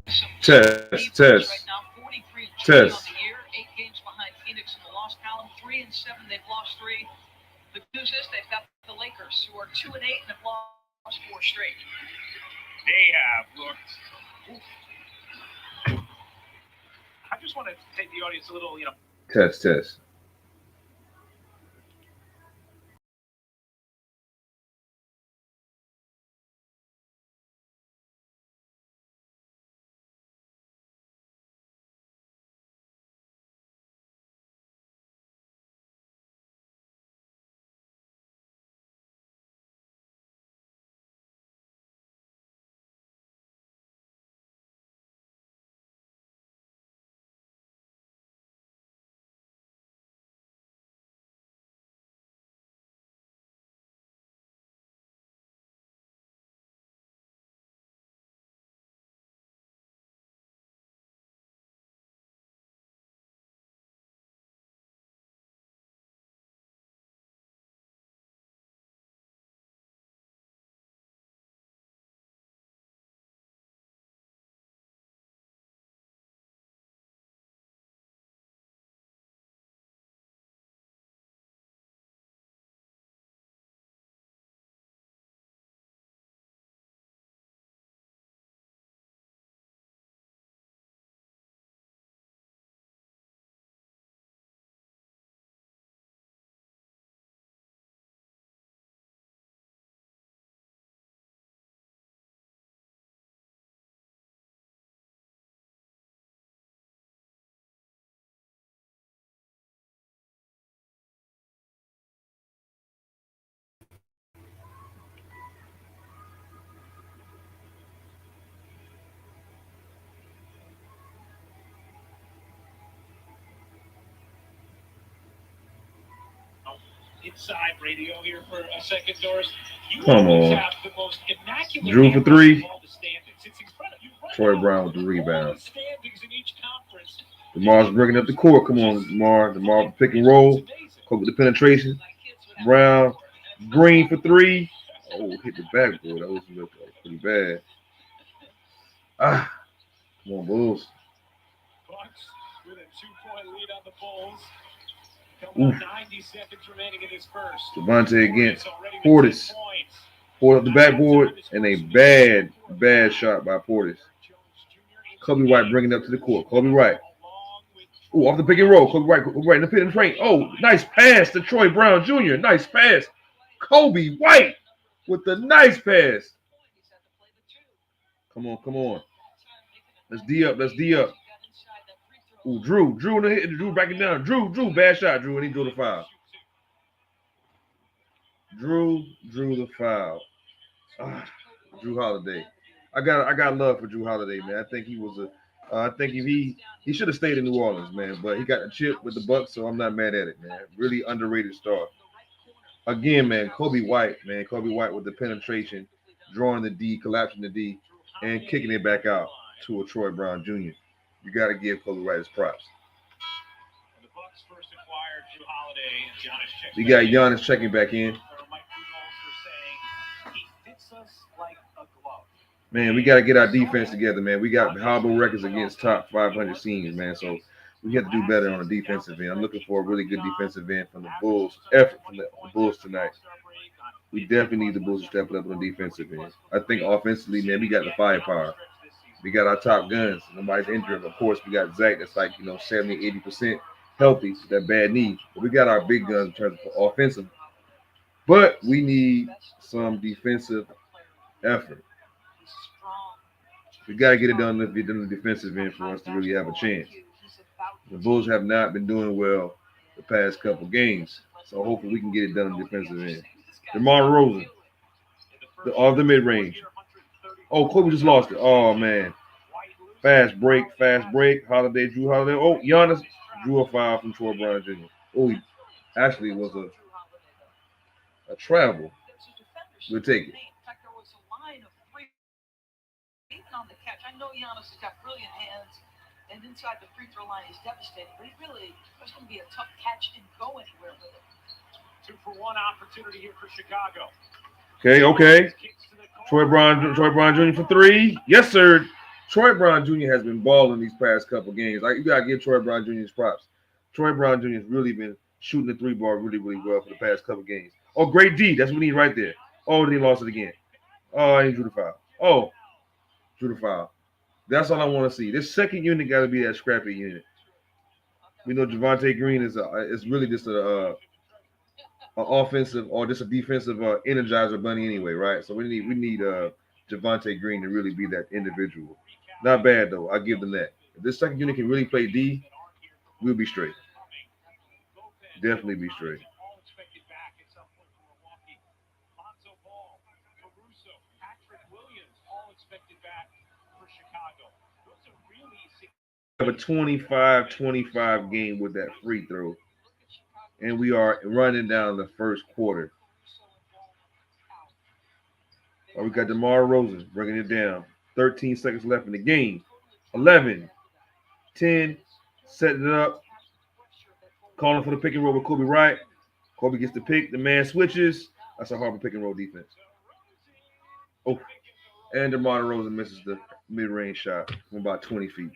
Test, test, test. They have looked. I just want to take the audience a little, Test, test. inside radio here for a second, Doris. You Come always on. have the most immaculate Drew for cameras of three. all the standings. It's incredible. You run Troy down Brown with the all rebound. the standings in each conference. DeMar's bringing up the court. Come on, DeMar. DeMar pick and roll. Cope with the penetration. Brown. Green for three. Oh, hit the backboard. That was pretty bad. Ah, come on, Bulls. Bucks with a 2-point lead on the Bulls. Oof. 90 seconds remaining in this first. Devontae against Portis. Pulled up the backboard and a bad shot by Portis. Kobe White bringing it up to the court. Kobe White. Ooh, off the pick and roll. Kobe White in the pin and frame. Oh, nice pass to Troy Brown Jr. Nice pass. Kobe White with the nice pass. Come on, come on. Let's D up. Let's D up. Ooh, Drew in the hit. Drew backing down. Drew, bad shot, Drew, and he drew the foul. Drew the foul. Drew Holiday. I got love for Drew Holiday, man. I think he was I think if he should have stayed in New Orleans, man. But he got a chip with the Bucks, so I'm not mad at it, man. Really underrated star. Again, man, Kobe White, man. Kobe White with the penetration, drawing the D, collapsing the D, and kicking it back out to a Troy Brown Jr. You got to give Kobe White his props. The Bucks first acquired Drew Holiday and Giannis. You got Giannis checking back in. Man, we got to get our defense together, man. We got horrible records against top 500 seniors, man. So we have to do better on the defensive end. I'm looking for a really good defensive end from the Bulls. Effort from the Bulls tonight. We definitely need the Bulls to step it up on the defensive end. I think offensively, man, we got the firepower. We got our top guns. Nobody's injured. Of course, we got Zach that's like, 70, 80% healthy with that bad knee. But we got our big guns in terms of offensive. But we need some defensive effort. We got to get it done on the defensive end for us to really have a chance. The Bulls have not been doing well the past couple games. So hopefully we can get it done on the defensive end. DeMar Rosen, off the mid-range. Oh, Kobe just lost it. Oh, man. Fast break. Holiday, Drew Holiday. Oh, Giannis drew a foul from Troy Brown Jr. Oh, he actually was a travel. We'll take it. On the catch. I know Giannis has got brilliant hands, and inside the free throw line he's devastating, but there's going to be a tough catch and go anywhere with it. 2-for-1 opportunity here for Chicago. Okay. Troy Brown Jr. for three. Yes, sir. Troy Brown Jr. has been balling these past couple games. Like you gotta give Troy Brown Jr. his props. Troy Brown Jr. has really been shooting the three ball really, really well for the past couple games. Oh, great D. That's what we need right there. Oh, and he lost it again. Oh, he drew the foul. Oh, drew the foul. That's all I want to see. This second unit got to be that scrappy unit. We know Javante Green is really just a offensive or just a defensive energizer bunny anyway, right? So we need Javante Green to really be that individual. Not bad though. I give them that. If this second unit can really play D, we'll be straight. Definitely be straight. All expected back at some point from Milwaukee. Lonzo Ball, Caruso, Patrick Williams, all expected back for Chicago. Those are really Have a 25-25 game with that free throw, and we are running down the first quarter. Oh, we got DeMar Rosen bringing it down. 13 seconds left in the game. 11, 10, setting it up, calling for the pick and roll with Kobe Wright. Kobe gets the pick. The man switches. That's a horrible pick and roll defense. Oh, and DeMar Rosen misses the mid-range shot from about 20 feet.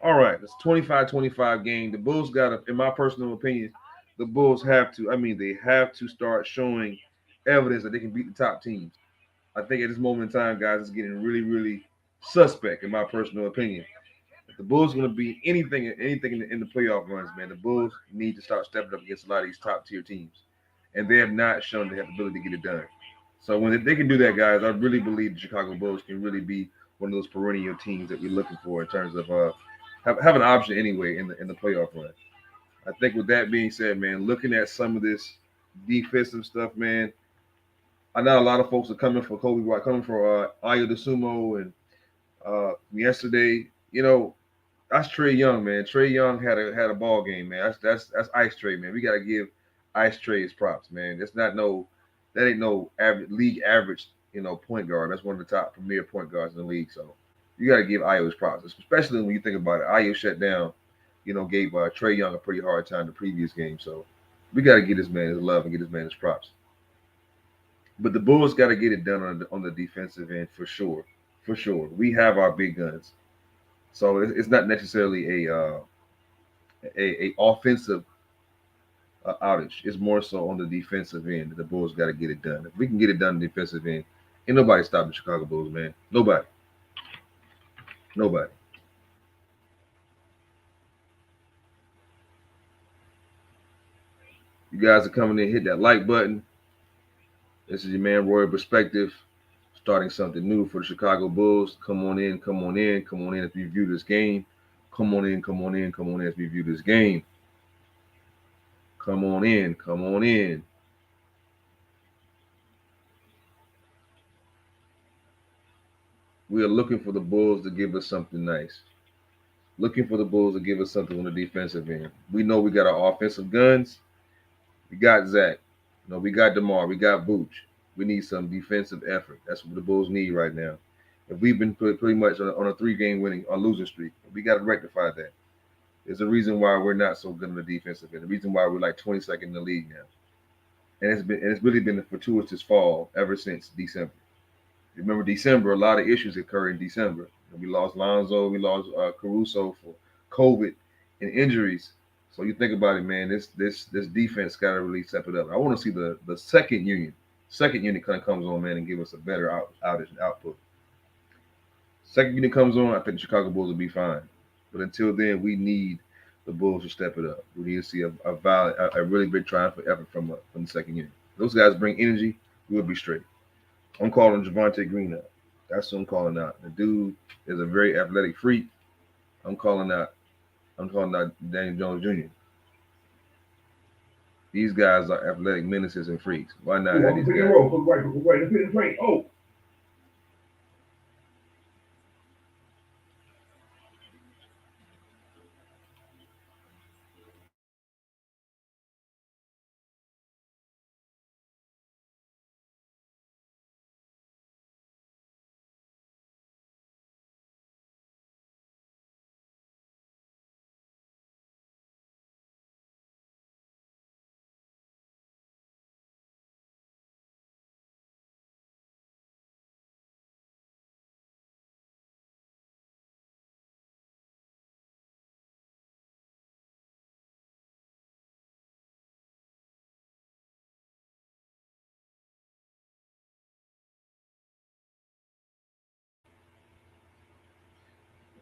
All right, it's 25-25 game. The Bulls got to, in my personal opinion, the Bulls have to, they have to start showing evidence that they can beat the top teams. I think at this moment in time, guys, it's getting really, really suspect, in my personal opinion. If the Bulls are going to be anything in the playoff runs, man, the Bulls need to start stepping up against a lot of these top tier teams, and they have not shown they have the ability to get it done. So when they can do that, guys, I really believe the Chicago Bulls can really be one of those perennial teams that we're looking for in terms of have an option anyway in the playoff run. I think with that being said, man, looking at some of this defensive stuff, man, I know a lot of folks are coming for Kobe White, coming for Ayo DeSumo, and yesterday, that's Trey Young, man. Trey Young had a ball game, man. That's Ice Trey, man. We gotta give Ice Trey his props, man. That ain't no league average, point guard. That's one of the top premier point guards in the league. So you gotta give Ayo his props, especially when you think about it. Ayo shut down, gave Trey Young a pretty hard time the previous game. So we gotta get this man his love and get this man his props. But the Bulls got to get it done on the defensive end for sure. For sure. We have our big guns. So it's not necessarily a offensive outage. It's more so on the defensive end that the Bulls got to get it done. If we can get it done on the defensive end, ain't nobody stopping the Chicago Bulls, man. Nobody. Nobody. You guys are coming in, hit that like button. This is your man Roy Perspective, starting something new for the Chicago Bulls. Come on in, come on in, come on in as we view this game. Come on in, come on in, come on in as we view this game. Come on in, come on in. We are looking for the Bulls to give us something nice. Looking for the Bulls to give us something on the defensive end. We know we got our offensive guns. We got Zach. We got DeMar. We got Booch. We need some defensive effort. That's what the Bulls need right now. If we've been pretty much on a 3-game winning or losing streak, we got to rectify that. There's a reason why we're not so good on the defensive end. The reason why we're like 22nd in the league now. And it's really been a fortuitous fall ever since December. Remember December, a lot of issues occurred in December. We lost Lonzo, we lost Caruso for COVID and injuries. So you think about it, man. This defense got to really step it up. I want to see the second unit kind of comes on, man, and give us a better outage and output. Second unit comes on, I think the Chicago Bulls will be fine. But until then, we need the Bulls to step it up. We need to see a really big triumphant effort from the second unit. Those guys bring energy. We'll be straight. I'm calling Javante Green out. That's what I'm calling out. The dude is a very athletic freak. I'm calling out Daniel Jones Jr. These guys are athletic menaces and freaks. Why not have these guys? Oh,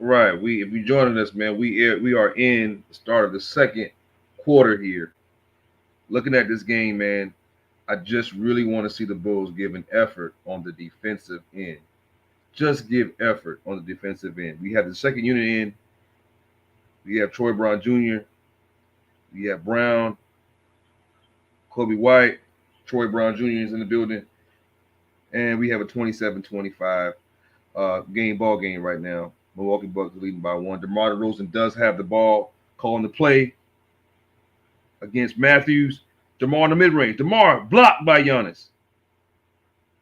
Right. If you joining us, man, we are in the start of the second quarter here. Looking at this game, man, I just really want to see the Bulls give an effort on the defensive end. Just give effort on the defensive end. We have the second unit in. We have Troy Brown Jr. We have Brown, Kobe White, Troy Brown Jr. is in the building, and we have a 27-25 ball game right now. Milwaukee Bucks leading by one. DeMar DeRozan does have the ball, calling the play against Matthews. DeMar in the mid-range. DeMar blocked by Giannis.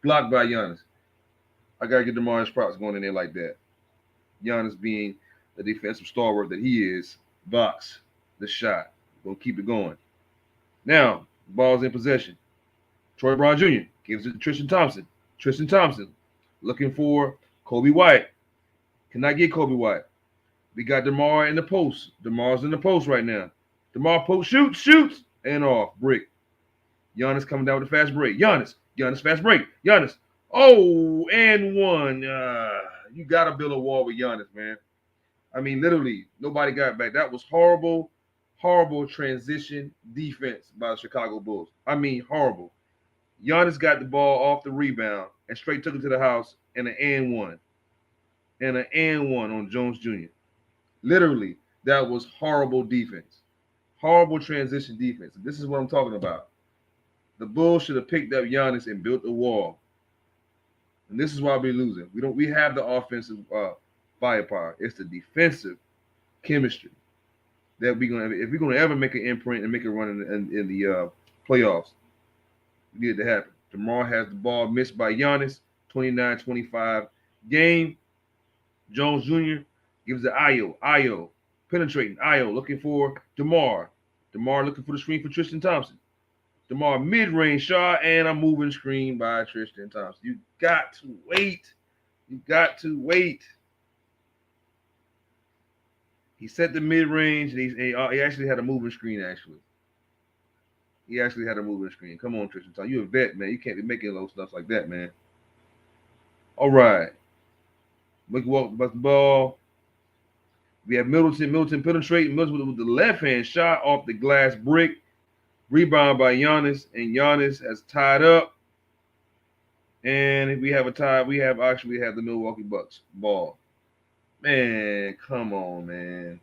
Blocked by Giannis. I got to get DeMar his props going in there like that. Giannis being the defensive stalwart that he is, blocks the shot. Gonna keep it going. Now, ball's in possession. Troy Brown Jr. gives it to Tristan Thompson. Tristan Thompson looking for Kobe White. Cannot get Kobe White. We got DeMar in the post. DeMar's in the post right now. DeMar post shoots, and off. Brick. Giannis coming down with a fast break. Giannis fast break. Giannis. Oh, and one. You got to build a wall with Giannis, man. I mean, literally, nobody got back. That was horrible transition defense by the Chicago Bulls. I mean, horrible. Giannis got the ball off the rebound and straight took it to the house and an and one. And an and one on Jones Jr. Literally, that was horrible defense. Horrible transition defense. This is what I'm talking about. The Bulls should have picked up Giannis and built a wall. And this is why we're losing. We have the offensive firepower. It's the defensive chemistry that we're gonna. If we're gonna ever make an imprint and make a run in the playoffs, we need it to happen. DeMar has the ball missed by Giannis. 29-25 game. Jones Jr. gives it Ayo penetrating. Ayo looking for DeMar. DeMar looking for the screen for Tristan Thompson. DeMar mid-range shot and a moving screen by Tristan Thompson. You got to wait. You got to wait. He set the mid-range and he actually had a moving screen, actually. He actually had a moving screen. Come on, Tristan Thompson. You're a vet, man. You can't be making those stuff like that, man. All right. Milwaukee Bucks ball. We have Middleton penetrating. Middleton with the left-hand shot off the glass brick. Rebound by Giannis, and Giannis has tied up. And we have a tie. We have the Milwaukee Bucks ball. Man, come on, man.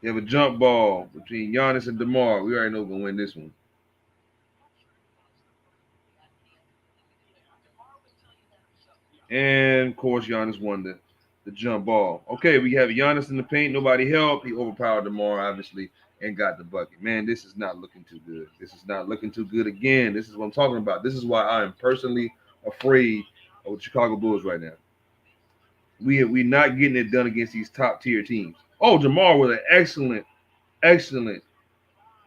You have a jump ball between Giannis and DeMar. We already know we're going to win this one. And, of course, Giannis won the jump ball. Okay, we have Giannis in the paint. Nobody helped. He overpowered DeMar, obviously, and got the bucket. Man, this is not looking too good. This is not looking too good again. This is what I'm talking about. This is why I am personally afraid of the Chicago Bulls right now. We're not getting it done against these top-tier teams. Oh, DeMar with an excellent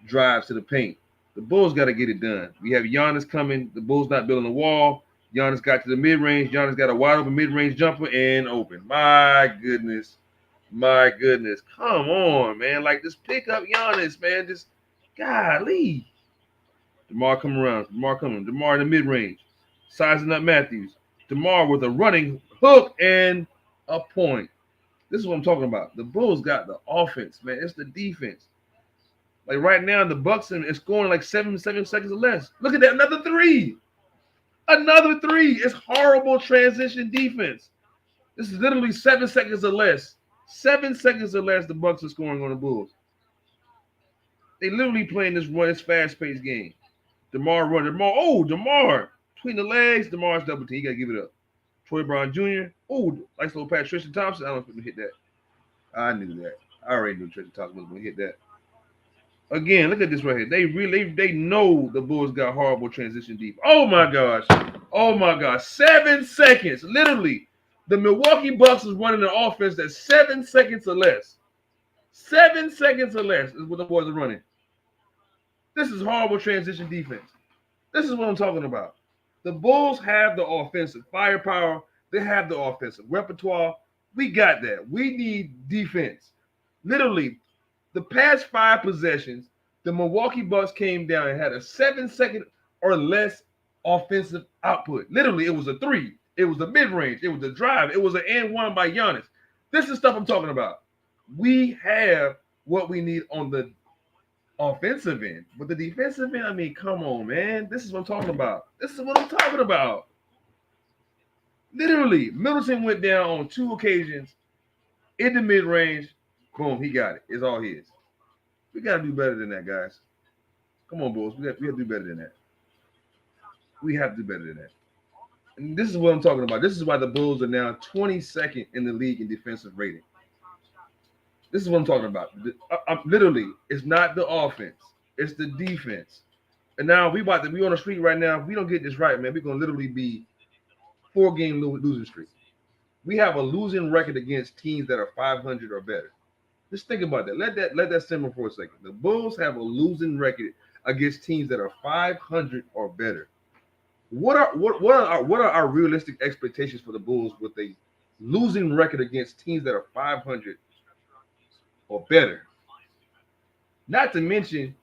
drive to the paint. The Bulls got to get it done. We have Giannis coming. The Bulls not building a wall. Giannis got to the mid-range. Giannis got a wide-open mid-range jumper and open. My goodness. Come on, man. Like, just pick up Giannis, man. Just, golly. DeMar coming around. DeMar in the mid-range. Sizing up Matthews. DeMar with a running hook and a point. This is what I'm talking about. The Bulls got the offense, man. It's the defense. Like, right now, the Bucks are scoring like 7 seconds or less. Look at that. Another three. It's horrible transition defense. This is literally 7 seconds or less. 7 seconds or less, the Bucks are scoring on the Bulls. They literally playing this fast-paced game. DeMar running. DeMar. Between the legs, DeMar's double team. You got to give it up. Troy Brown Jr. Oh, nice little pass. Tristan Thompson. I don't know if he hit that. I knew that. I already knew Tristan Thompson was going to hit that. Again, look at this right here. They know the Bulls got horrible transition defense. Oh my gosh. 7 seconds. Literally. The Milwaukee Bucks is running an offense that's 7 seconds or less. 7 seconds or less is what the boys are running. This is horrible transition defense. This is what I'm talking about. The Bulls have the offensive firepower. They have the offensive repertoire. We got that. We need defense. Literally, the past 5 possessions, the Milwaukee Bucks came down and had a 7 second or less offensive output. Literally, it was a three. It was a mid-range. It was a drive. It was an and one by Giannis. This is stuff I'm talking about. We have what we need on the offensive end. But the defensive end, I mean, come on, man. This is what I'm talking about. This is what I'm talking about. Literally, Middleton went down on 2 occasions in the mid-range. Boom, he got it. It's all his. We got to do better than that, guys. Come on, Bulls. We have to do better than that. We have to do better than that. And this is what I'm talking about. This is why the Bulls are now 22nd in the league in defensive rating. This is what I'm talking about. Literally, it's not the offense. It's the defense. And now we on the street right now. If we don't get this right, man, we're going to literally be 4-game losing streak. We have a losing record against teams that are 500 or better. Just think about that. Let that simmer for a second. The Bulls have a losing record against teams that are 500 or better. What are our realistic expectations for the Bulls with a losing record against teams that are 500 or better? Not to mention,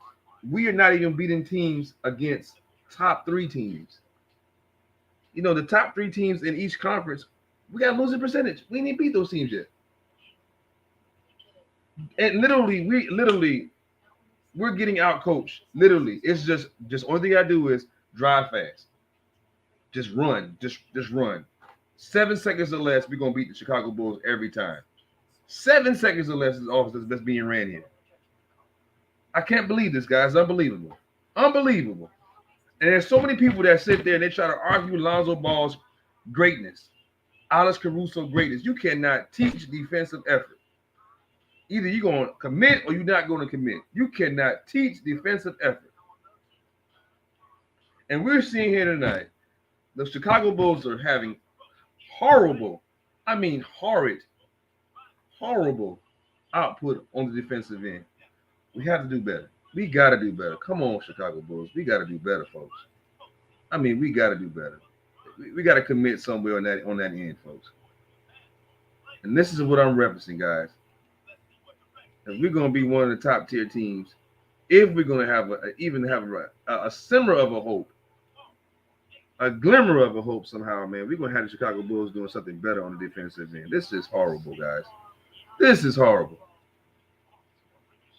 we are not even beating teams against top 3 teams. You know, the top 3 teams in each conference, we got a losing percentage. We didn't beat those teams yet. And we're getting out coached. Literally, it's just only thing I do is drive fast. Just run. Just run. 7 seconds or less, we're gonna beat the Chicago Bulls every time. 7 seconds or less is the offense that's being ran here. I can't believe this, guys. Unbelievable. Unbelievable. And there's so many people that sit there and they try to argue Lonzo Ball's greatness, Alex Caruso greatness. You cannot teach defensive effort. Either you're going to commit or you're not going to commit. You cannot teach defensive effort. And we're seeing here tonight, the Chicago Bulls are having horrible output on the defensive end. We have to do better. We got to do better. Come on, Chicago Bulls. We got to do better, folks. I mean, we got to do better. We got to commit somewhere on that end, folks. And this is what I'm referencing, guys. If we're going to be one of the top tier teams, if we're going to have a simmer of a hope, a glimmer of a hope somehow, man, we're going to have the Chicago Bulls doing something better on the defensive end. This is horrible, guys. This is horrible.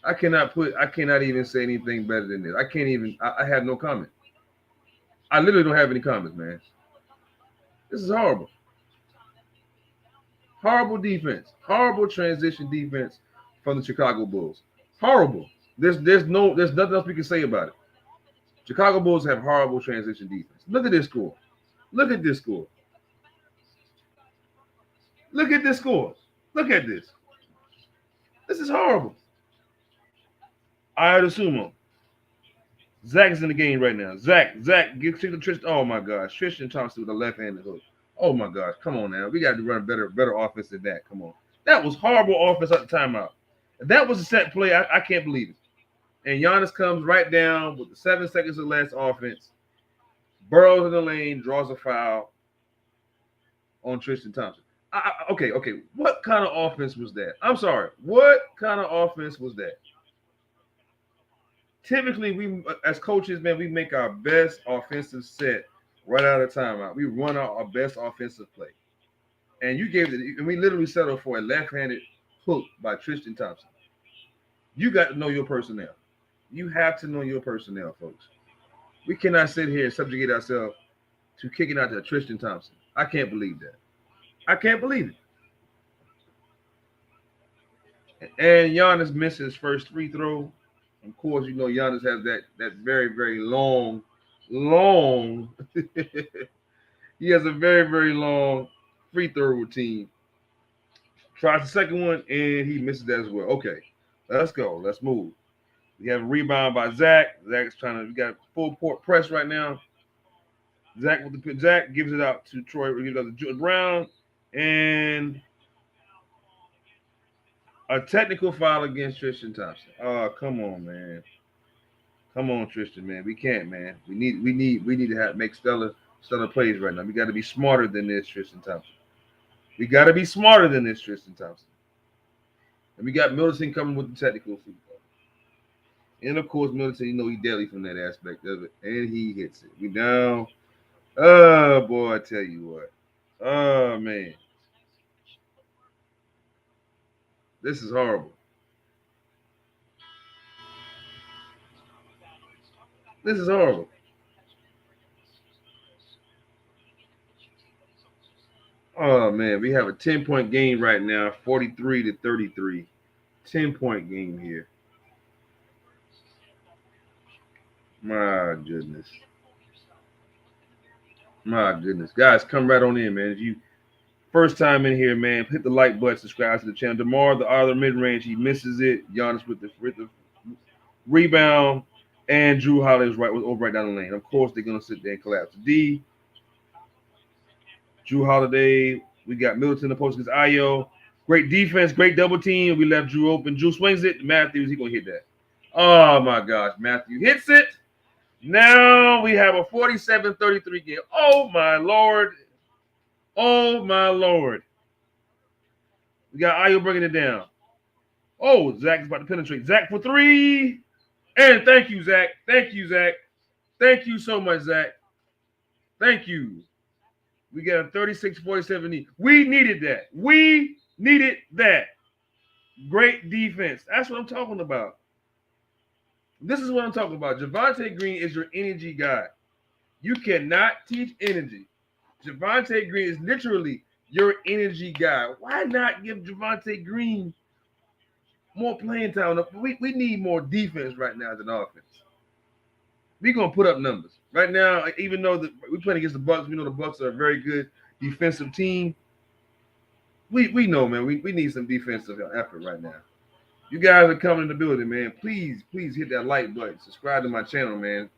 I cannot even say anything better than this. I have no comment. I literally don't have any comments, man. This is horrible. Horrible defense. Horrible transition defense from the Chicago Bulls. Horrible. There's nothing else we can say about it. Chicago Bulls have horrible transition defense. Look at this score. Look at this score. Look at this score. Look at this. This is horrible. I assume Zach is in the game right now. Zach, get to Tristan. Oh my gosh, Tristan Thompson with a left-handed hook. Oh my gosh, come on now. We got to run better offense than that. Come on. That was horrible offense at the timeout. If that was a set play, I can't believe it. And Giannis comes right down with the 7 seconds or less offense. Burrows in the lane, draws a foul on Tristan Thompson. Okay. What kind of offense was that? I'm sorry. What kind of offense was that? Typically, we as coaches, man, we make our best offensive set right out of timeout. We run our best offensive play. And we literally settled for a left-handed hook by Tristan Thompson. You got to know your personnel. You have to know your personnel, folks. We cannot sit here and subjugate ourselves to kicking out to Tristan Thompson. I can't believe that. I can't believe it. And Giannis missed his first free throw. Of course, you know Giannis has that very, very long. He has a very, very long free throw routine. Tries the second one, and he misses that as well. Okay, let's go. Let's move. We have a rebound by Zach. We got full court press right now. Zach gives it out to Troy. Gives it out to Jordan Brown. And a technical foul against Tristan Thompson. Oh, come on, man. Come on, Tristan, man. We can't, man. We need to make stellar plays right now. We got to be smarter than this, Tristan Thompson. We got to be smarter than this, Tristan Thompson. And we got Middleton coming with the technical foul. And of course, Middleton, he's deadly from that aspect of it, and he hits it. We down Oh boy, I tell you what. Oh man, this is horrible. This is horrible. Oh man, we have a 10-point game right now, 43-33. 10-point game here. My goodness. My goodness. Guys, come right on in, man. If you first time in here, man, hit the like button, subscribe to the channel. DeMar, the other mid range, he misses it. Giannis with the rebound, and Drew Holiday was over right down the lane. Of course, they're gonna sit there and collapse. D, Drew Holiday. We got Middleton in the post against Ayo. Great defense, great double team. We left Drew open. Drew swings it. Matthews, he gonna hit that. Oh my gosh, Matthew hits it. Now we have a 47-33 game. Oh my lord. Oh my lord. We got Ayo bringing it down. Oh, Zach is about to penetrate. Zach for three. And thank you, Zach. Thank you, Zach. Thank you so much, Zach. Thank you. We got a 36-47 lead. We needed that. We needed that. Great defense. That's what I'm talking about. This is what I'm talking about. Javonte Green is your energy guy. You cannot teach energy. Javonte Green is literally your energy guy. Why not give Javonte Green more playing time? We need more defense right now than offense. We're gonna put up numbers. Right now, even though we're playing against the Bucks, we know the Bucks are a very good defensive team. We know, man, we need some defensive effort right now. You guys are coming in the building, man. Please hit that like button. Subscribe to my channel, man.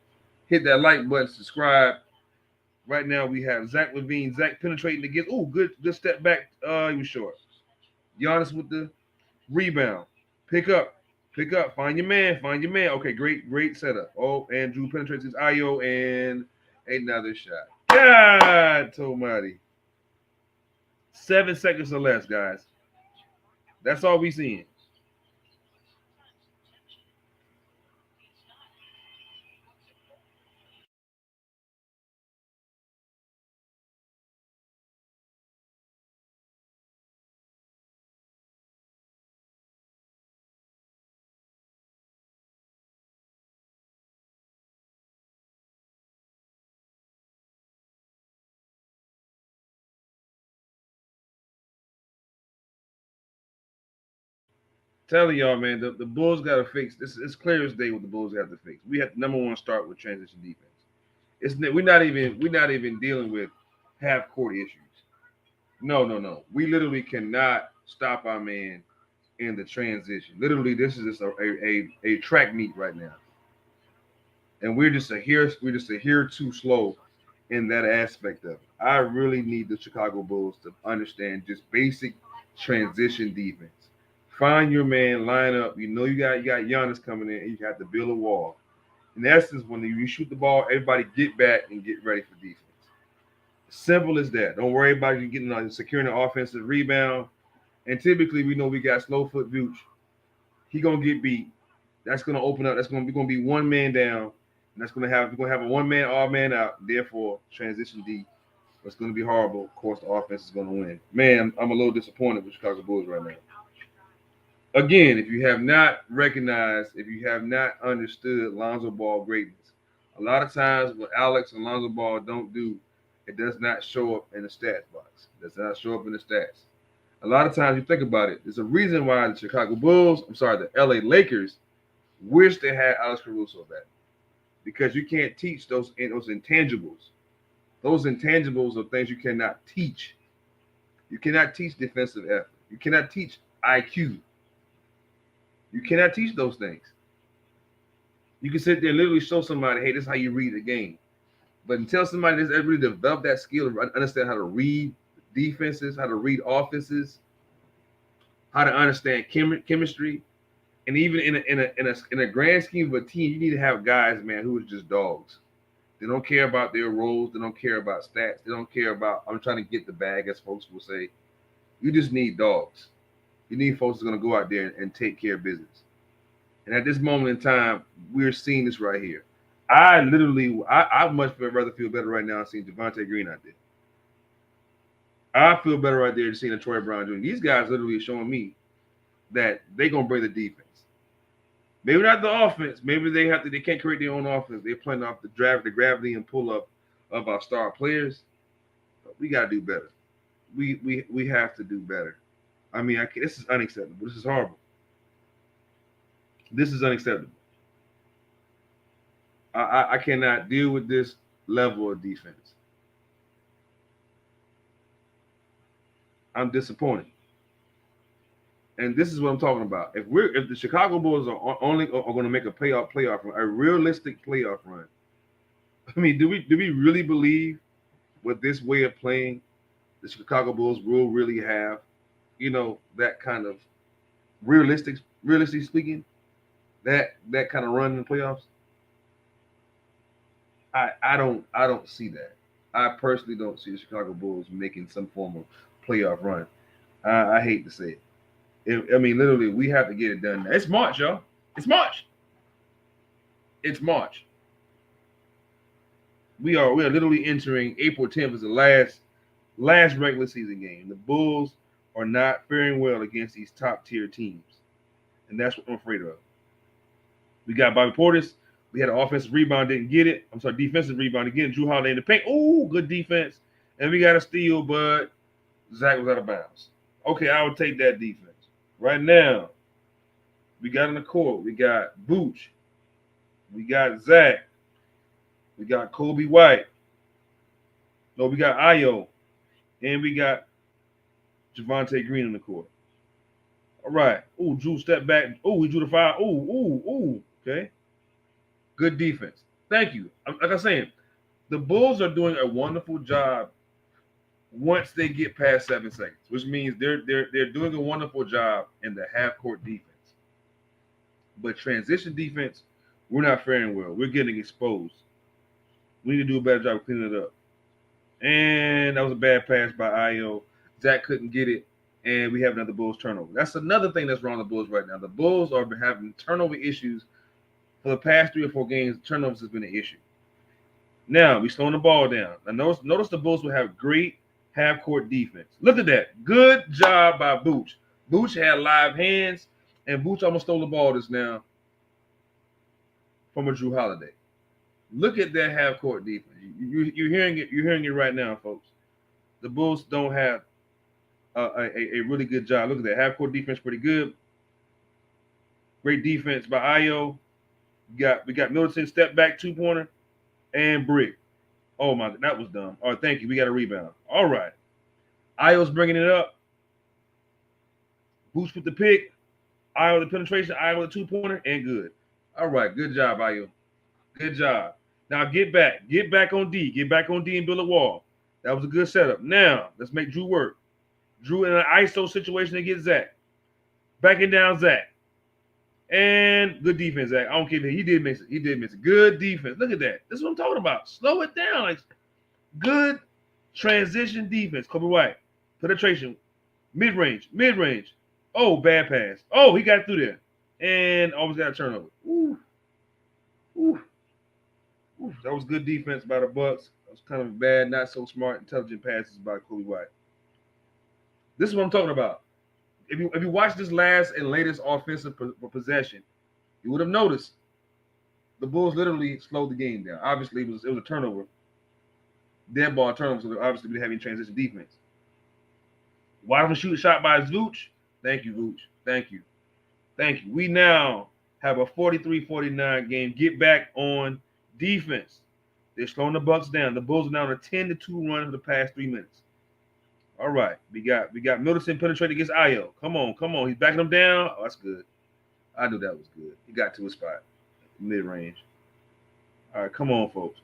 Hit that like button, subscribe. Right now we have Zach Levine. Zach penetrating to get. Oh, good step back. He was short. Giannis with the rebound. Pick up. Find your man. Okay, great setup. Oh, Andrew penetrates his Ayo and another shot. God almighty. 7 seconds or less, guys. That's all we seeing. Telling y'all, man, the Bulls got to fix this. It's clear as day what the Bulls have to fix. We have to number one start with transition defense. We're not even dealing with half court issues. No. We literally cannot stop our man in the transition. Literally, this is just a track meet right now, and we're just a here too slow in that aspect of it. I really need the Chicago Bulls to understand just basic transition defense. Find your man, line up. You got Giannis coming in, and you have to build a wall. In essence, when you shoot the ball, everybody get back and get ready for defense. Simple as that. Don't worry about you getting securing an offensive rebound. And typically, we know we got slow foot Vooch. He gonna get beat. That's gonna open up. That's gonna be one man down, and we're gonna have a one man all man out. Therefore, transition D. It's gonna be horrible. Of course, the offense is gonna win. Man, I'm a little disappointed with Chicago Bulls right now. Again, if you have not recognized, if you have not understood Lonzo Ball greatness, a lot of times what Alex and Lonzo Ball don't do, it does not show up in the stats box. It does not show up in the stats. A lot of times you think about it, there's a reason why the the LA Lakers wish they had Alex Caruso back. Because you can't teach those intangibles. Those intangibles are things you cannot teach. You cannot teach defensive effort. You cannot teach IQ. You cannot teach those things. You can sit there and literally show somebody, hey, this is how you read the game. But until somebody has ever really developed that skill to understand how to read defenses, how to read offenses, how to understand chemistry, and even in a grand scheme of a team, you need to have guys, man, who are just dogs. They don't care about their roles. They don't care about stats. They don't care about I'm trying to get the bag, as folks will say. You just need dogs. You need folks who are going to go out there and take care of business. And at this moment in time, we're seeing this right here. I much rather feel better right now seeing Devontae Green out there. I feel better right there seeing a Troy Brown Jr. These guys literally are showing me that they're gonna bring the defense. Maybe not the offense. Maybe they can't create their own offense. They're playing off the gravity and pull up of our star players. But we gotta do better. We have to do better. I mean, this is unacceptable. This is horrible. This is unacceptable. I cannot deal with this level of defense. I'm disappointed. And this is what I'm talking about. If the Chicago Bulls are going to make a playoff run, a realistic playoff run. I mean, do we really believe with this way of playing, the Chicago Bulls will really have, that kind of realistically speaking, that kind of run in the playoffs? I don't see that. I personally don't see the Chicago Bulls making some form of playoff run. I hate to say it. I mean, literally, we have to get it done now. It's March, y'all. It's March. It's March. We are literally entering April 10th as the last regular season game. The Bulls are not faring well against these top tier teams, and that's what I'm afraid of. We got Bobby Portis. We had an offensive rebound, didn't get it. I'm sorry, defensive rebound again. Drew Holiday in the paint. Ooh, good defense. And we got a steal, but Zach was out of bounds. Okay, I would take that defense. Right now, we got in the court. We got Booch. We got Zach. We got Kobe White. No, we got Ayo. And we got Javante Green in the court. All right. Ooh, Drew stepped back. Ooh, we drew the foul. Ooh. Okay. Good defense. Thank you. Like I'm saying, the Bulls are doing a wonderful job once they get past 7 seconds, which means they're doing a wonderful job in the half court defense. But transition defense, we're not faring well. We're getting exposed. We need to do a better job of cleaning it up. And that was a bad pass by Ayo. Zach couldn't get it, and we have another Bulls turnover. That's another thing that's wrong with the Bulls right now. The Bulls are having turnover issues for the past 3 or 4 games. Turnovers has been an issue. Now we slowing the ball down. Now notice the Bulls will have great half-court defense. Look at that. Good job by Booch. Booch had live hands, and Booch almost stole the ball just now from a Drew Holiday. Look at that half-court defense. You're hearing it. You're hearing it right now, folks. The Bulls don't have a really good job. Look at that half-court defense, pretty good. Great defense by Ayo. We got Middleton step back 2-pointer and brick. Oh my, that was dumb. All right, thank you. We got a rebound. All right. Ayo's bringing it up. Boots with the pick. Ayo the penetration. Ayo the 2-pointer and good. All right, good job, Ayo. Good job. Now get back. Get back on D. Get back on D and build a wall. That was a good setup. Now let's make Drew work. Drew in an ISO situation against Zach. Backing down Zach. And good defense, Zach. I don't care if he did miss it. He did miss it. Good defense. Look at that. This is what I'm talking about. Slow it down. Like good transition defense. Kobe White. Penetration. Mid-range. Oh, bad pass. Oh, he got through there. And almost got a turnover. Ooh. That was good defense by the Bucks. That was kind of bad, not so smart, intelligent passes by Kobe White. This is what I'm talking about. If you watch this last and latest offensive possession, you would have noticed the Bulls literally slowed the game down. Obviously, it was a turnover. Dead ball turnover, so they're obviously having transition defense. Why don't shoot a shot by Vooch? Thank you, Vooch. Thank you. We now have a 43-49 game. Get back on defense. They're slowing the Bucks down. The Bulls are now on a 10-2 run for the past 3 minutes. All right, we got Middleton penetrating against Ayo. Come on. He's backing him down. Oh, that's good. I knew that was good. He got to his spot, mid-range. All right, come on, folks.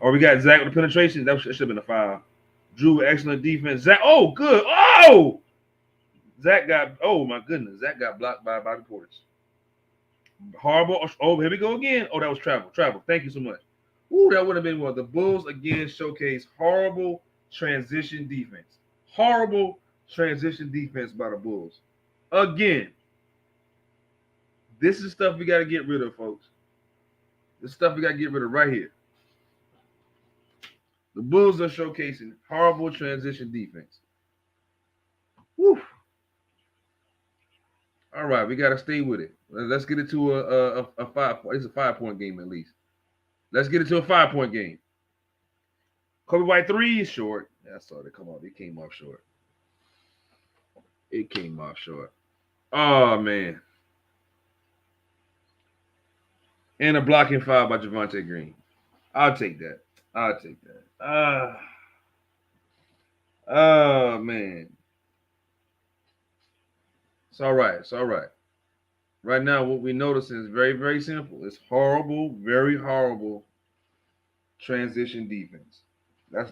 Or we got Zach with the penetration. That should have been a foul. Drew, excellent defense. Zach, oh, good. Oh! Zach got, oh, my goodness. Zach got blocked by Bobby Portis. Horrible. Oh, here we go again. Oh, that was travel. Thank you so much. Ooh, that would have been one. The Bulls again showcase horrible transition defense. Horrible transition defense by the Bulls. Again, This is stuff we got to get rid of, folks. This stuff we got to get rid of right here. The Bulls are showcasing horrible transition defense. Woo. All right, we got to stay with it. Let's get it to a 5. It's a 5-point game at least. Let's get it to a 5-point game. Kobe White 3 is short. I saw it come off. It came off short. It came off short. Oh man. And a blocking foul by Javonte Green. I'll take that. I'll take that. Oh man. It's all right. It's all right. Right now, what we're noticing is very, very simple. It's horrible, very horrible transition defense. That's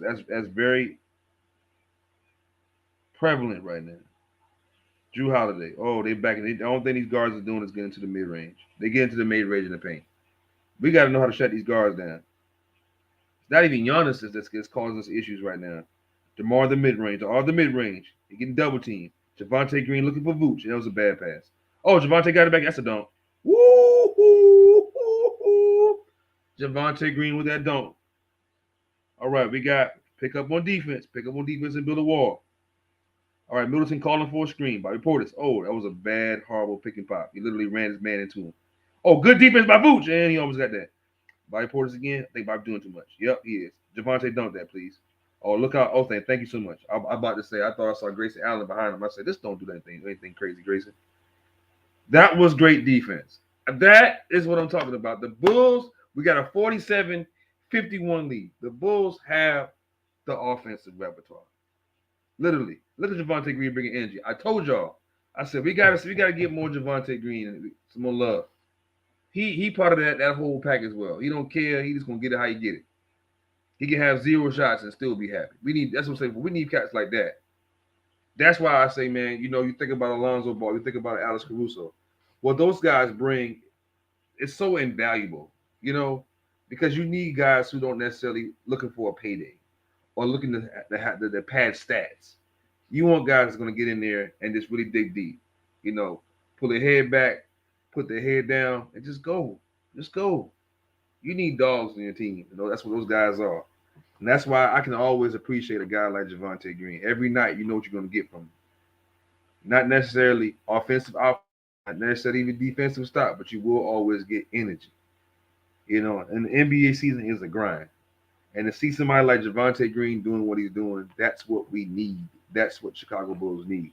very prevalent right now. Drew Holiday. Oh, they back in. The only thing these guards are doing is getting to the mid range. They get into the mid range in the paint. We got to know how to shut these guards down. It's not even Giannis that's causing us issues right now. DeMar the mid range, all the mid range. They're getting double teamed. Javonte Green looking for Vooch. That was a bad pass. Oh, Javonte got it back. That's a dunk. Woo! Javonte Green with that dunk. All right, we got pick up on defense. Pick up on defense and build a wall. All right, Middleton calling for a screen. Bobby Portis. Oh, that was a bad, horrible pick and pop. He literally ran his man into him. Oh, good defense by Vooch, and he almost got that. Bobby Portis again. I think Bobby doing too much. Yep, he is. Javonte, dunk that, please. Oh, look out. Oh, thank you so much. I'm about to say, I thought I saw Grayson Allen behind him. I said, this don't do anything crazy, Grayson. That was great defense. That is what I'm talking about. The Bulls, we got a 47-51 lead. The Bulls have the offensive repertoire. Literally. Look at Javonte Green bringing energy. I told y'all. I said, we gotta get more Javonte Green and some more love. He part of that whole pack as well. He don't care. He just gonna get it how you get it. He can have 0 shots and still be happy. That's what I'm saying. We need cats like that. That's why I say, man, you think about Alonzo Ball, you think about Alex Caruso. What those guys bring is so invaluable, because you need guys who don't necessarily looking for a payday or looking to the pad stats. You want guys that's going to get in there and just really dig deep, pull their head back, put their head down, and just go. Just go. You need dogs on your team. That's what those guys are. And that's why I can always appreciate a guy like Javonte Green. Every night, you know what you're going to get from him. Not necessarily offensive output, not necessarily even defensive stop, but you will always get energy. And the NBA season is a grind. And to see somebody like Javonte Green doing what he's doing, that's what we need. That's what Chicago Bulls need.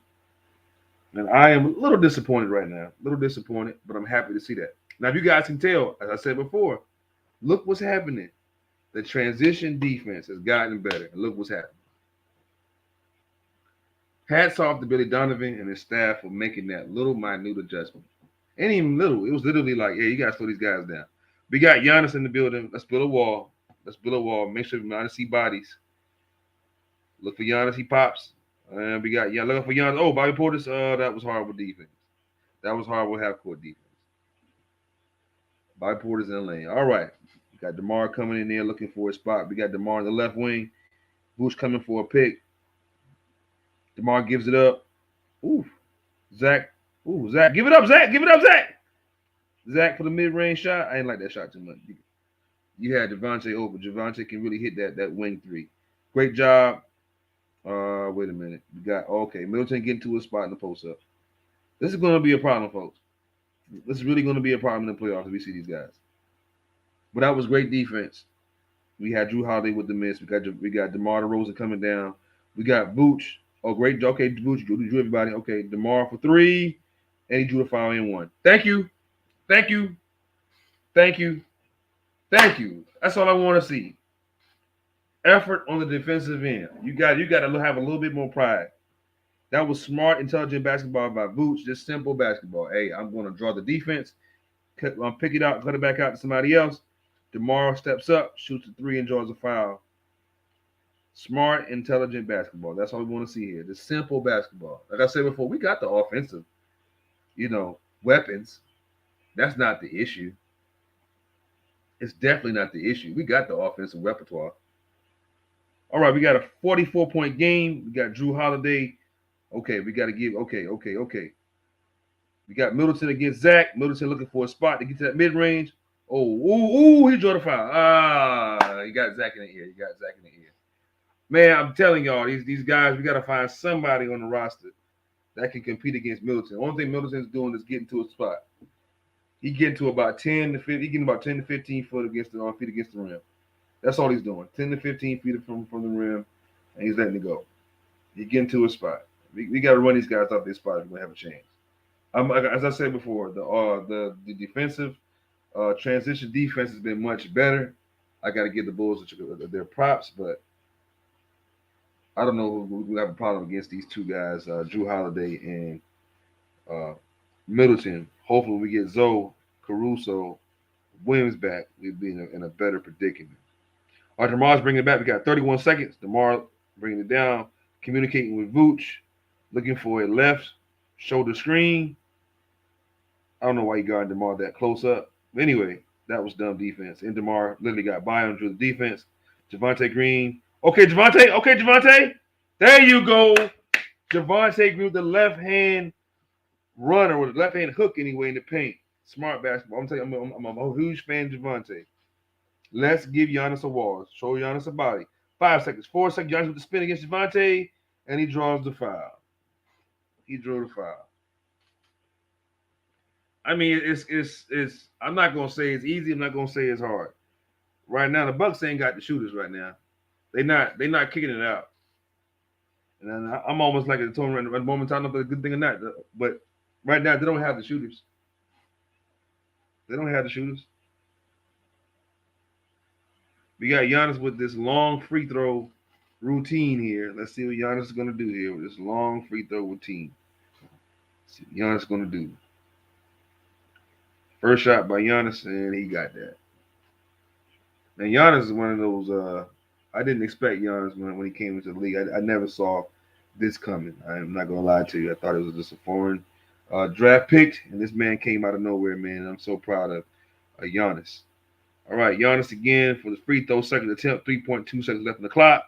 And I am a little disappointed right now. A little disappointed, but I'm happy to see that. Now, if you guys can tell, as I said before, look what's happening. The transition defense has gotten better. And look what's happening. Hats off to Billy Donovan and his staff for making that little minute adjustment. Ain't even little. It was literally like, hey, you got to slow these guys down. We got Giannis in the building. Let's build a wall. Make sure we not see bodies. Look for Giannis. He pops. And we got looking for Giannis. Oh, Bobby Portis. That was horrible defense. That was horrible half-court defense. Bobby Portis in the lane. All right. We got DeMar coming in there looking for a spot. We got DeMar in the left wing. Bush coming for a pick. DeMar gives it up. Ooh. Zach. Ooh, Zach. Give it up, Zach. Give it up, Zach. Zach for the mid-range shot. I didn't like that shot too much. You had Javonte open. Javonte can really hit that wing three. Great job. Wait a minute. We got, okay, Middleton getting to a spot in the post-up. This is going to be a problem, folks. This is really going to be a problem in the playoffs if we see these guys. But that was great defense. We had Drew Holiday with the miss. We got DeMar DeRozan coming down. We got Vooch. Oh, great. Okay, Vooch drew everybody. Okay, DeMar for 3. And he drew the foul and 1. Thank you. Thank you. Thank you. Thank you. That's all I want to see. Effort on the defensive end. You got to have a little bit more pride. That was smart, intelligent basketball by Vooch. Just simple basketball. Hey, I'm going to draw the defense, pick it out, cut it back out to somebody else. DeMar steps up, shoots a 3, and draws a foul. Smart, intelligent basketball. That's all we want to see here. The simple basketball. Like I said before, we got the offensive, weapons. That's not the issue. It's definitely not the issue. We got the offensive repertoire. All right, we got a 44-point game. We got Drew Holiday. Okay, we got to give. Okay. We got Middleton against Zach. Middleton looking for a spot to get to that mid range. Oh, ooh, he drew the foul. He got Zach in the ear. He got Zach in the ear. Man, I'm telling y'all, these guys, we got to find somebody on the roster that can compete against Middleton. The only thing Middleton's doing is getting to a spot. He getting to about 10 to 50. He getting about 10 to 15 foot against the feet against the rim. That's all he's doing. 10 to 15 feet from the rim, and he's letting it go. He getting to a spot. We got to run these guys off their spot if we're gonna have a chance. As I said before, the defensive transition defense has been much better. I got to give the Bulls their props, but I don't know who have a problem against these two guys, Drew Holiday and uh, Middleton. Hopefully, we get Zoe, Caruso, Williams back. We'd be in a better predicament. All right, Demar's bringing it back. We got 31 seconds. Demar bringing it down, communicating with Vooch, looking for a left shoulder screen. I don't know why he guarded DeMar that close up. But anyway, that was dumb defense. And DeMar literally got by him, drew the defense. Javonte Green. Okay, Javonte. Okay, Javonte. There you go. Javonte Green with the left hand runner, or the left hand hook anyway in the paint. Smart basketball. I'm telling you, I'm a huge fan of Javonte. Let's give Giannis a wall. Show Giannis a body. 5 seconds. 4 seconds. Giannis with the spin against Javonte, and he draws the foul. He drew the foul. I mean, it's. I'm not gonna say it's easy. I'm not gonna say it's hard. Right now, the Bucks ain't got the shooters. Right now, they not kicking it out. And I'm almost like at the tournament at the moment. I don't know if it's a good thing or not. But right now, they don't have the shooters. They don't have the shooters. We got Giannis with this long free throw routine here. Let's see what Giannis is gonna do here with this long free throw routine. Let's see what Giannis is gonna do. First shot by Giannis, and he got that. And Giannis is one of those. I didn't expect Giannis when he came into the league. I never saw this coming. I'm not gonna lie to you. I thought it was just a foreign draft pick, and this man came out of nowhere, man. I'm so proud of Giannis. All right, Giannis again for the free throw, second attempt, 3.2 seconds left on the clock.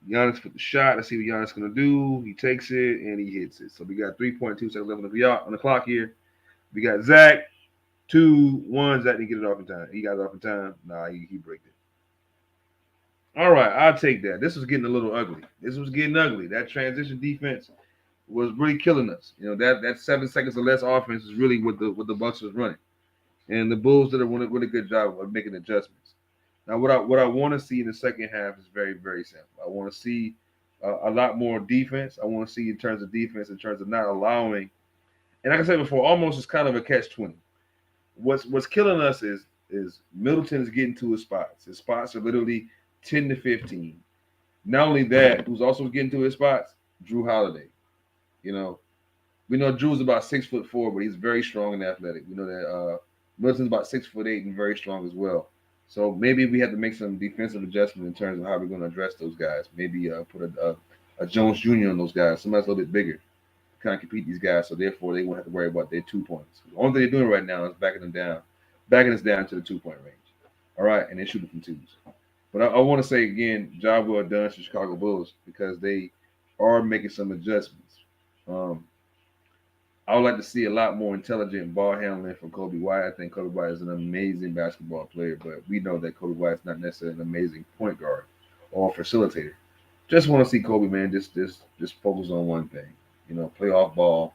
Giannis for the shot. Let's see what Giannis gonna do. He takes it and he hits it. So we got 3.2 seconds left on the clock here. We got Zach. 2-1. Zach didn't get it off in time. He got it off in time. Nah, he broke it. All right, I'll take that. This was getting a little ugly. That transition defense was really killing us. You know, that 7 seconds or less offense is really what the Bucks was running. And the Bulls did a really good job of making adjustments. Now, what I want to see in the second half is very, very simple. I want to see a lot more defense. I want to see in terms of defense, in terms of not allowing. And like I said before, almost it's kind of a catch-20. What's killing us is Middleton is getting to his spots. His spots are literally 10 to 15. Not only that, who's also getting to his spots? Drew Holiday. You know, we know Drew's about 6'4", but he's very strong and athletic. We know that Middleton's about 6'8" and very strong as well. So maybe we have to make some defensive adjustment in terms of how we're going to address those guys. Maybe put a Jones Jr. on those guys. Somebody's a little bit bigger. Kind of compete these guys, so therefore they won't have to worry about their 2 points. The only thing they're doing right now is backing us down to the 2-point range. All right, and they're shooting from twos. But I want to say again, job well done to Chicago Bulls because they are making some adjustments. I would like to see a lot more intelligent ball handling from Kobe White. I think Kobe White is an amazing basketball player, but we know that Kobe White is not necessarily an amazing point guard or facilitator. Just want to see Kobe, man, just focus on one thing. You know, play off ball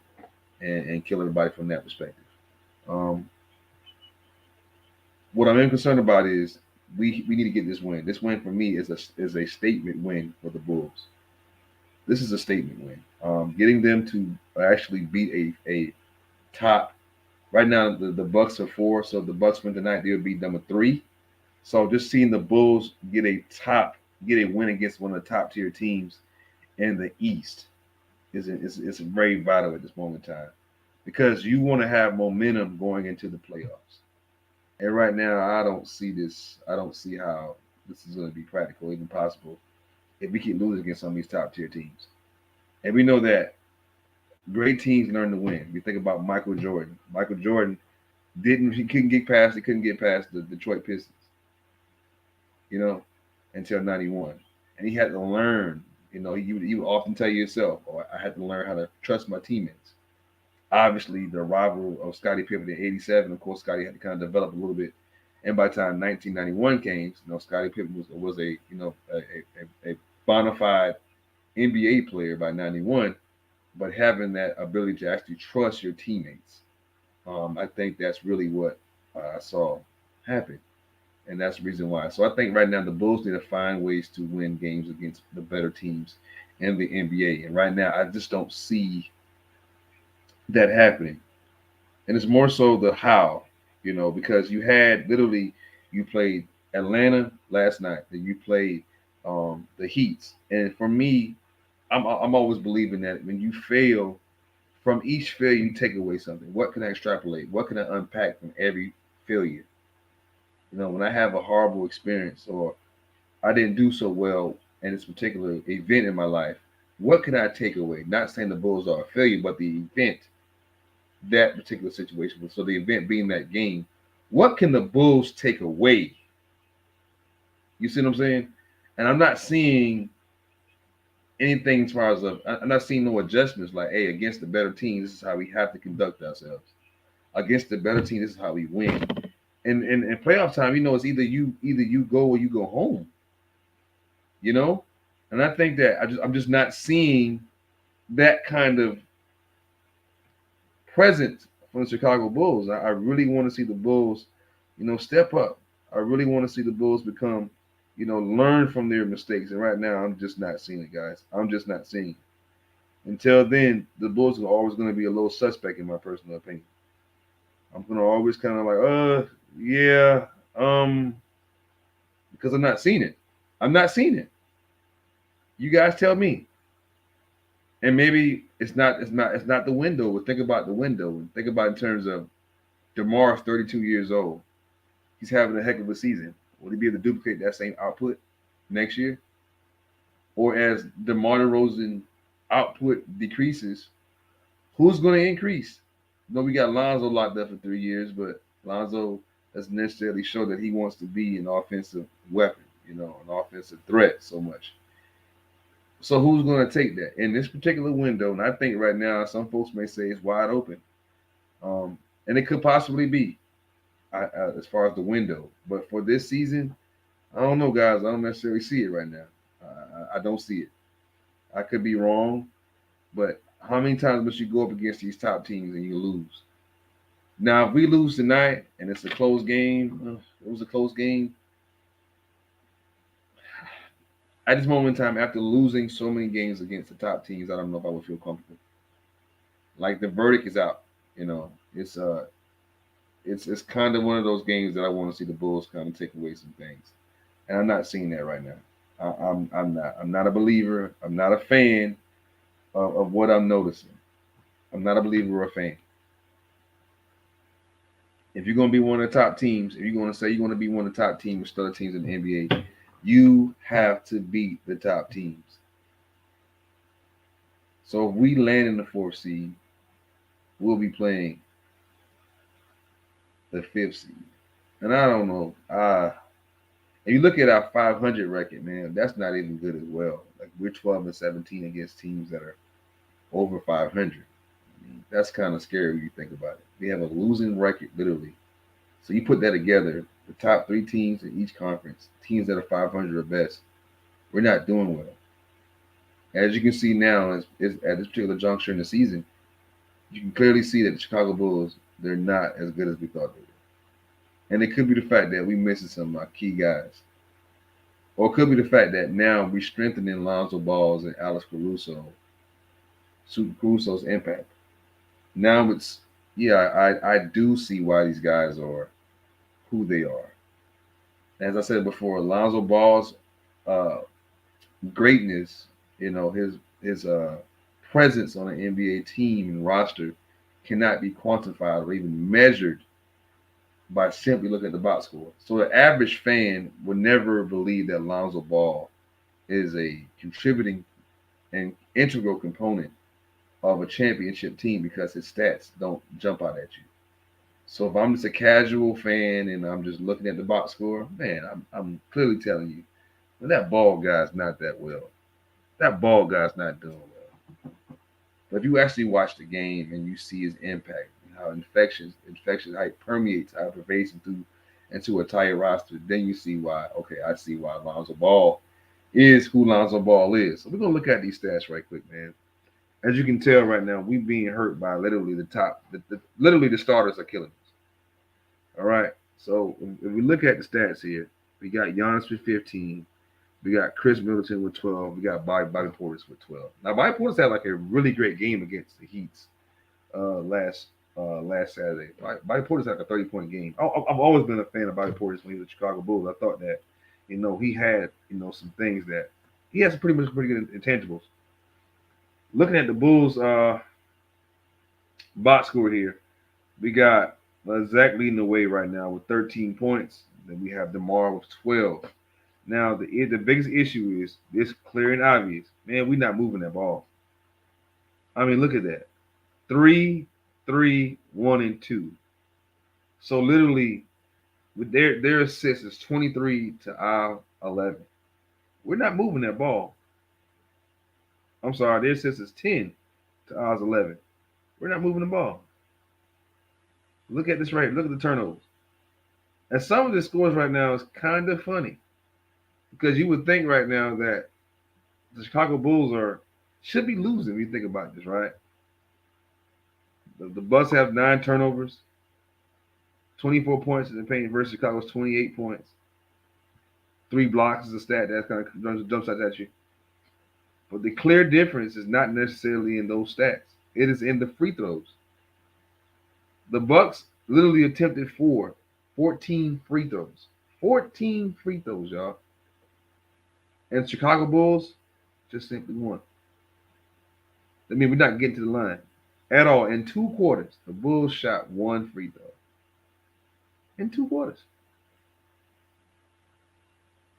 and kill everybody from that perspective. Um, what I'm concerned about is we need to get this win. This win for me is a statement win for the Bulls. This is a statement win. Getting them to actually beat a top. Right now, the Bucks are 4, so if the Bucks win tonight, they'll be number 3. So just seeing the Bulls get a win against one of the top tier teams in the East is very vital at this moment in time because you want to have momentum going into the playoffs. And right now, I don't see this. I don't see how this is going to be practical, even possible, if we keep losing against some of these top tier teams. And we know that great teams learn to win. We think about Michael Jordan. Michael Jordan he couldn't get past the Detroit Pistons, you know, until 91. And he had to learn, you know, you would often tell yourself, oh, I had to learn how to trust my teammates. Obviously, the arrival of Scottie Pippen in '87. Of course, Scottie had to kind of develop a little bit. And by the time 1991 came, Scottie Pippen was a a bona fide NBA player by '91, but having that ability to actually trust your teammates, I think that's really what I saw happen, and that's the reason why. So I think right now the Bulls need to find ways to win games against the better teams in the NBA, and right now I just don't see that happening. And it's more so the how, because you had literally you played Atlanta last night, then you played the Heats, and for me, I'm always believing that when you fail, from each failure you take away something. What can I extrapolate? What can I unpack from every failure? When I have a horrible experience or I didn't do so well in this particular event in my life, what can I take away? Not saying the Bulls are a failure, but the event, that particular situation. So the event being that game, what can the Bulls take away? You see what I'm saying? And I'm not seeing anything as far as I'm not seeing no adjustments like, hey, against the better team, this is how we have to conduct ourselves. Against the better team, this is how we win. And in playoff time, it's either you go or you go home. You know, and I think that I'm just not seeing that kind of presence from the Chicago Bulls. I really want to see the Bulls, step up. I really want to see the Bulls become, learn from their mistakes. And right now, I'm just not seeing it, guys. I'm just not seeing it. Until then, the Bulls are always going to be a little suspect in my personal opinion. I'm going to always kind of like, yeah, because I'm not seeing it. I'm not seeing it. You guys tell me. And maybe it's not the window. But think about the window and think about in terms of DeMar's 32 years old. He's having a heck of a season. Will he be able to duplicate that same output next year? Or as DeMar DeRozan output decreases, who's going to increase? We got Lonzo locked up for 3 years, but Lonzo doesn't necessarily show that he wants to be an offensive weapon, an offensive threat so much. So who's going to take that in this particular window? And I think right now some folks may say it's wide open, and it could possibly be as far as the window. But for this season, I don't know, guys. I don't necessarily see it right now. I don't see it. I could be wrong, but how many times must you go up against these top teams and you lose? Now, if we lose tonight and it's a close game, it was a close game. At this moment in time, after losing so many games against the top teams, I don't know if I would feel comfortable. Like the verdict is out. It's kind of one of those games that I want to see the Bulls kind of take away some things, and I'm not seeing that right now. I'm not a believer. I'm not a fan of what I'm noticing. I'm not a believer or a fan. If you're going to be one of the top teams, if you're going to say you're going to be one of the top teams, stellar teams in the NBA, you have to beat the top teams. So if we land in the fourth seed, we'll be playing the fifth seed. And I don't know. If you look at our 500 record, man, that's not even good as well. Like we're 12-17 against teams that are over 500. I mean, that's kind of scary when you think about it. We have a losing record, literally. So you put that together, the top three teams in each conference, teams that are 500 or best, we're not doing well. As you can see now, is at this particular juncture in the season, you can clearly see that the Chicago Bulls, they're not as good as we thought they were. And it could be the fact that we missing some of our key guys. Or it could be the fact that now we're strengthening Lonzo Balls and Alex Caruso's impact. Now I do see why these guys are who they are. As I said before, Lonzo Ball's uh, greatness, his presence on an NBA team and roster cannot be quantified or even measured by simply looking at the box score. So the average fan would never believe that Lonzo Ball is a contributing and integral component of a championship team because his stats don't jump out at you. So if I'm just a casual fan and I'm just looking at the box score, man, I'm clearly telling you, well, that ball guy's not that well. That ball guy's not doing well. But if you actually watch the game and you see his impact, how infection, how it permeates, how it pervades into a entire roster, then you see why. Okay, I see why Lonzo Ball is who Lonzo Ball is. So we're gonna look at these stats right quick, man. As you can tell right now, we being hurt by literally the top, literally the starters are killing us. All right. So if we look at the stats here, we got Giannis with 15. We got Chris Middleton with 12. We got Bobby Portis with 12. Now Bobby Portis had like a really great game against the Heats last Saturday. Bobby Portis had like a 30-point game. I've always been a fan of Bobby Portis when he was a Chicago Bulls. I thought that he had some things that he has pretty good intangibles. Looking at the Bulls box score here, we got Zach leading the way right now with 13 points. Then we have DeMar with 12. Now the biggest issue is this clear and obvious. Man, we're not moving that ball. I mean, look at that. 3, 3, 1, and 2. So literally, with their assist is 23 to our 11. We're not moving that ball. I'm sorry, their assist is 10 to ours 11. We're not moving the ball. Look at this rate. Look at the turnovers. And some of the scores right now is kind of funny because you would think right now that the Chicago Bulls should be losing. When you think about this, right? The Bucks have 9 turnovers, 24 points in the paint versus Chicago's 28 points. 3 blocks is a stat that kind of jumps out at you. But the clear difference is not necessarily in those stats. It is in the free throws. The Bucks literally attempted 14 free throws. 14 free throws, y'all. And Chicago Bulls just simply won. I mean, we're not getting to the line at all. In 2 quarters, the Bulls shot 1 free throw. In 2 quarters.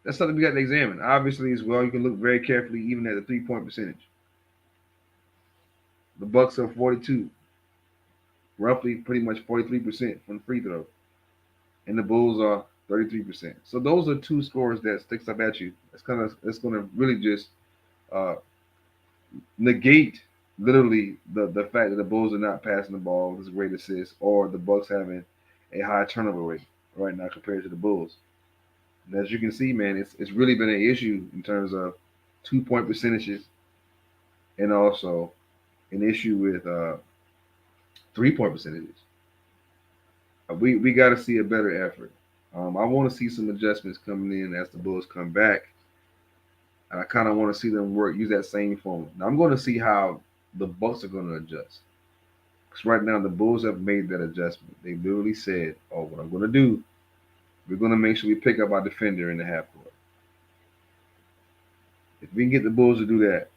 That's something we got to examine. Obviously, as well, you can look very carefully even at the 3-point percentage. The Bucks are 42, roughly pretty much 43% from free throw, and the Bulls are 33%. So those are 2 scores that sticks up at you. It's going to really just uh, negate literally the fact that the Bulls are not passing the ball with a great assist, or the Bucks having a high turnover rate right now compared to the Bulls. And as you can see, man, it's really been an issue in terms of 2-point percentages, and also an issue with 3-point percentages. We got to see a better effort. I want to see some adjustments coming in as the Bulls come back. And I kind of want to see them use that same formula. Now I'm going to see how the Bucks are going to adjust. Because right now the Bulls have made that adjustment. They literally said, "Oh, what I'm going to do, we're going to make sure we pick up our defender in the half court. If we can get the Bulls to do that,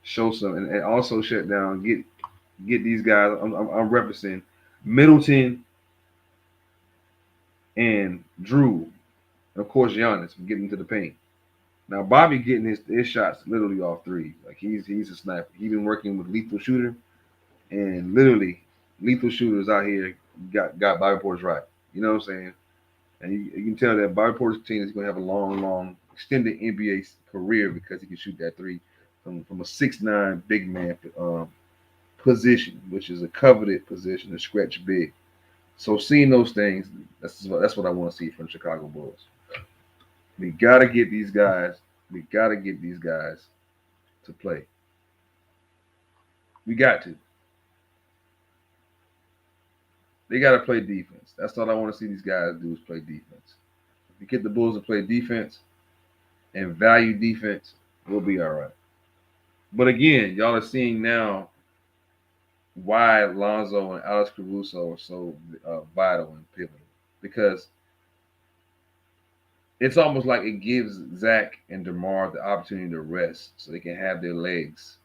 show some, and also shut down, get these guys. I'm referencing Middleton and Drew, and of course Giannis from getting to the paint. Now Bobby getting his shots literally off threes. Like he's a sniper. He's been working with lethal shooter, and literally lethal shooters out here got Bobby Portis right. You know what I'm saying? And you can tell that Bobby Portis' team is going to have a long, extended NBA career because he can shoot that three from a 6'9" big man position, which is a coveted position, a stretch big. So seeing those things, that's what I want to see from Chicago Bulls. We gotta get these guys. We gotta get these guys to play. We got to. They gotta play defense. That's all I want to see these guys do is play defense. If we get the Bulls to play defense and value defense, we'll be all right. But again, y'all are seeing now why Lonzo and Alex Caruso are so vital and pivotal, because it's almost like it gives Zach and DeMar the opportunity to rest so they can have their legs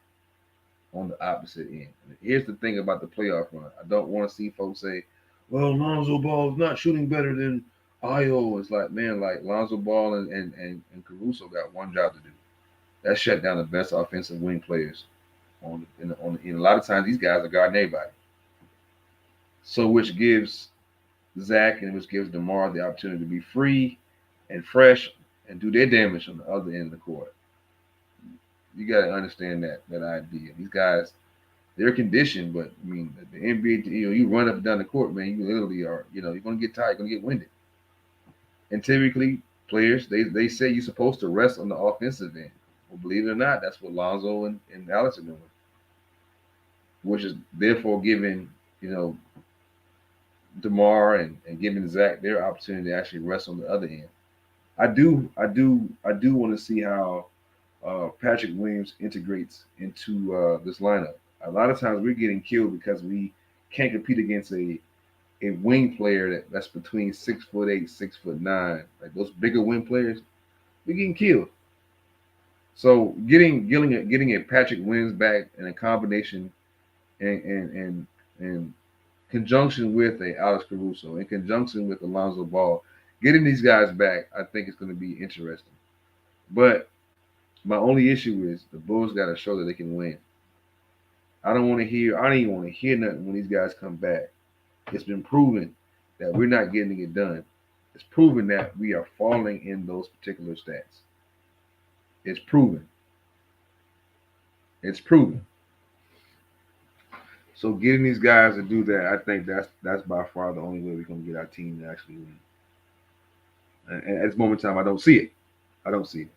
on the opposite end. And here's the thing about the playoff run. I don't want to see folks say, well, Lonzo Ball is not shooting better than Io. It's like, man, like Lonzo Ball and Caruso got one job to do. That shut down the best offensive wing players. And a lot of times these guys are guarding everybody. So which gives Zach and which gives DeMar the opportunity to be free and fresh and do their damage on the other end of the court. You got to understand that idea. These guys, they're conditioned, but I mean, the NBA, you run up and down the court, man. You literally are, you're gonna get tired, you're gonna get winded. And typically, players they say you're supposed to rest on the offensive end. Well, believe it or not, that's what Lonzo and Alex are doing, which is therefore giving you know DeMar and giving Zach their opportunity to actually rest on the other end. I do want to see how Patrick Williams integrates into this lineup. A lot of times we're getting killed because we can't compete against a wing player that's between 6'8", 6'9". Like those bigger wing players, we're getting killed. So getting a Patrick Williams back in a combination and conjunction with a Alex Caruso, in conjunction with Alonzo Ball, getting these guys back, I think it's going to be interesting. But my only issue is the Bulls got to show that they can win. I don't want to hear. I don't even want to hear nothing when these guys come back. It's been proven that we're not getting it done. It's proven that we are falling in those particular stats. It's proven. It's proven. So getting these guys to do that, I think that's by far the only way we're gonna get our team to actually win. And at this moment in time, I don't see it. I don't see it.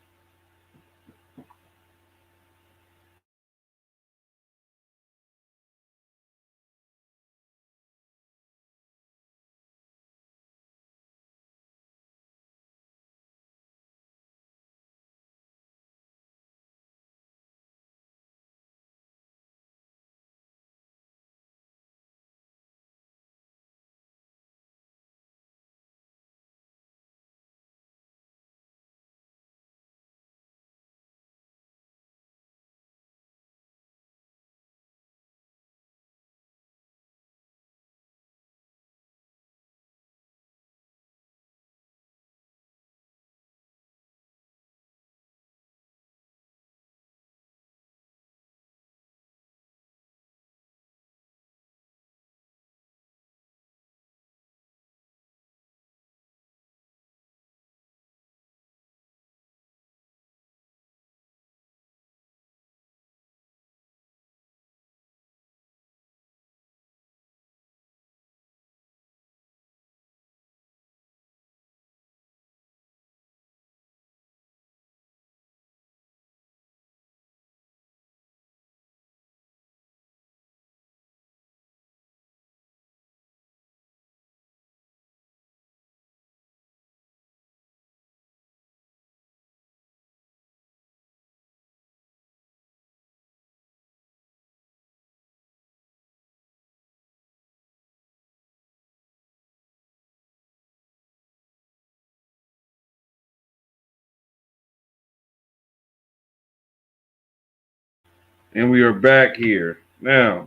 And we are back here now.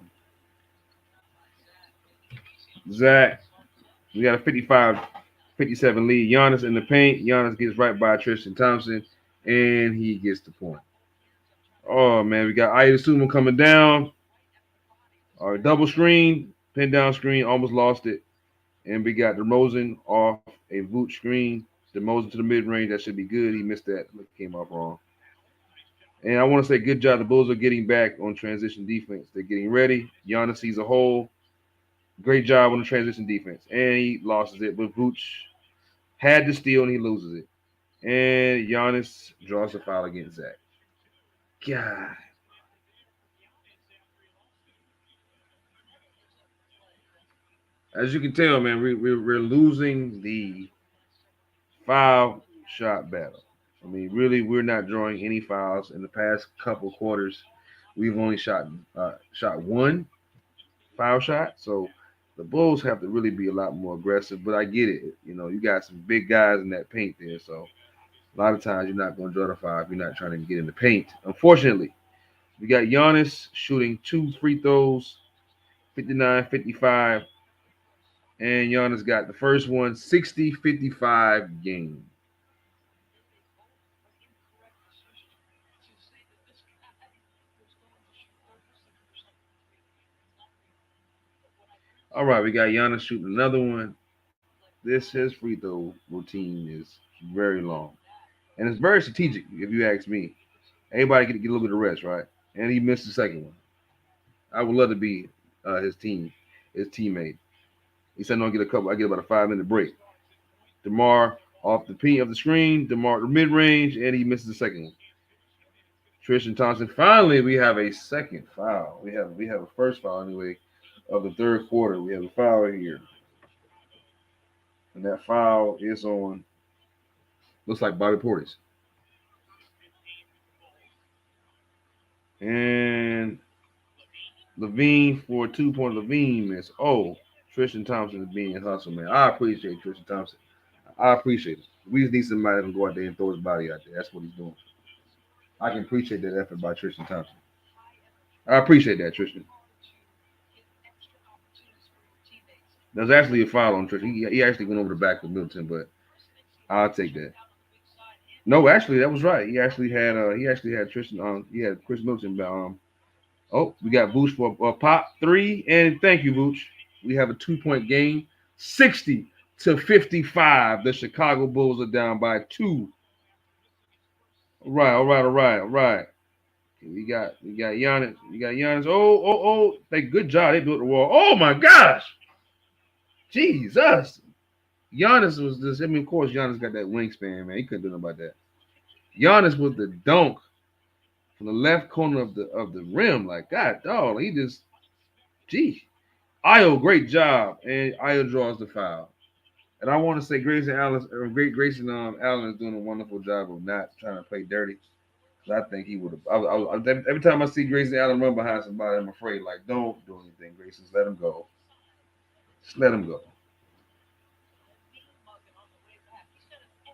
Zach, we got a 55-57 lead. Giannis in the paint. Giannis gets right by Tristan Thompson, and he gets the point. Oh man, we got Ayatollah coming down. Double screen, pin down screen, almost lost it. And we got DeRozan off a Vooch screen. DeRozan to the mid range. That should be good. He missed that. Came off wrong. And I want to say good job. The Bulls are getting back on transition defense. They're getting ready. Giannis sees a hole. Great job on the transition defense. And he loses it. But Vooch had the steal and he loses it. And Giannis draws a foul against Zach. God. As you can tell, man, we're losing the foul shot battle. I mean, really, we're not drawing any fouls in the past couple quarters. We've only shot one foul shot, so the Bulls have to really be a lot more aggressive. But I get it. You got some big guys in that paint there, so a lot of times you're not going to draw the foul if you're not trying to get in the paint. Unfortunately, we got Giannis shooting 2 free throws, 59-55, and Giannis got the first one, 60-55 game. All right, we got Giannis shooting another one. This his free throw routine is very long, and it's very strategic if you ask me. Everybody get a little bit of rest, right? And he missed the second one. I would love to be his teammate. He said, "No, I get a couple. I get about a 5 minute break." Demar off the P of the screen. Demar the mid range, and he misses the second one. Tristan Thompson. Finally, we have a second foul. We have a first foul anyway of the third quarter. We have a foul here, and that foul is on. Looks like Bobby Portis. And Levine for a 2 point. Levine miss. Oh, Tristan Thompson is being hustled, man. I appreciate Tristan Thompson. I appreciate it. We just need somebody that can go out there and throw his body out there. That's what he's doing. I can appreciate that effort by Tristan Thompson. I appreciate that, Tristan. There's actually a foul on Tristan. He actually went over the back of Middleton, but I'll take that. No, actually, that was right. He actually had Tristan on. He had Chris Middleton. Oh, we got Vooch for a pop three, and thank you, Vooch. We have a 2 point game, 60-55. The Chicago Bulls are down by two. All right, all right, all right, all right. We got Giannis. We got Giannis. Oh. They good job. They built the wall. Oh my gosh. Jesus. Giannis was this. I mean, of course, Giannis got that wingspan, man. He couldn't do nothing about that. Giannis with the dunk from the left corner of the rim. Like, God dog, he just gee. Io, great job. And Io draws the foul. And I want to say Grayson Allen is doing a wonderful job of not trying to play dirty. I think he would have. Every time I see Grayson Allen run behind somebody, I'm afraid. Like, don't do anything, Grayson. Just let him go. Just let him go.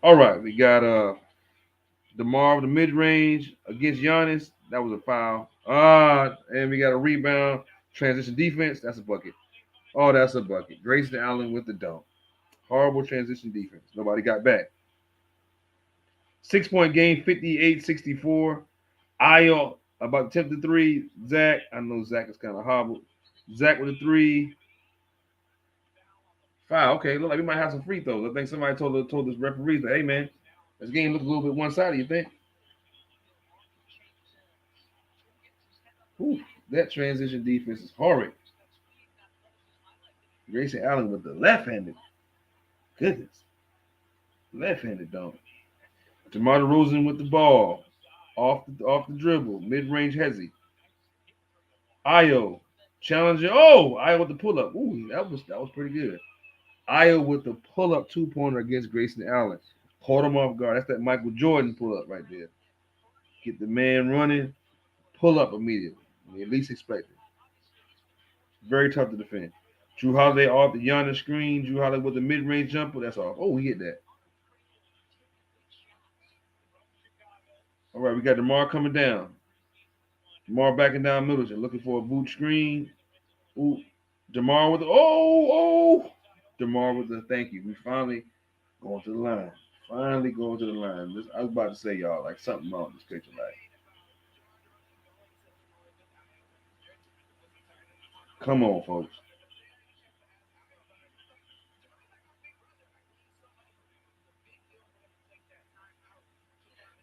All right, we got DeMar with the mid range against Giannis. That was a foul. And we got a rebound. Transition defense. That's a bucket. Oh, that's a bucket. Grayson Allen with the dunk. Horrible transition defense. Nobody got back. 6 point game, 58-64. Io about to attempt the three. Zach, I know Zach is kind of hobbled. Zach with a three. Foul. Okay, look like we might have some free throws. I think somebody told this referee that, hey man, this game looks a little bit one sided. You think? Ooh, that transition defense is horrid. Grayson Allen with the left-handed. Goodness, left-handed dunk. DeMar DeRozan with the ball, off the dribble, mid-range hezzy. Io challenger. Oh, Io with the pull-up. Ooh, that was pretty good. Io with the pull-up 2 pointer against Grayson Allen. Caught him off guard. That's that Michael Jordan pull-up right there. Get the man running, pull up immediately. At least expect it. Very tough to defend. Drew Holiday off the Giannis screen. Drew Holiday with the mid-range jumper. That's off. Oh, he hit that. All right, we got DeMar coming down. DeMar backing down Middleton, looking for a boot screen. Ooh, DeMar with the DeMar with the thank you. We finally going to the line. Finally going to the line. I was about to say y'all like something wrong with this picture. Like, come on, folks.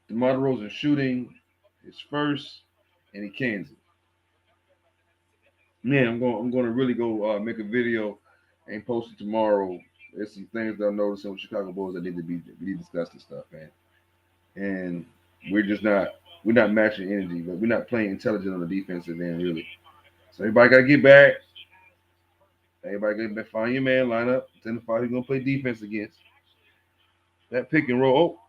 DeMar DeRozan shooting his first, and he cans it. Man, I'm going to really go make a video and post it tomorrow. There's some things that I'm noticing with Chicago Bulls that need to discuss this stuff, man. And we're just not we're not matching energy, but we're not playing intelligent on the defensive end really. So everybody got to get back. Everybody got to find your man, line up, identify who you're gonna play defense against. That pick and roll.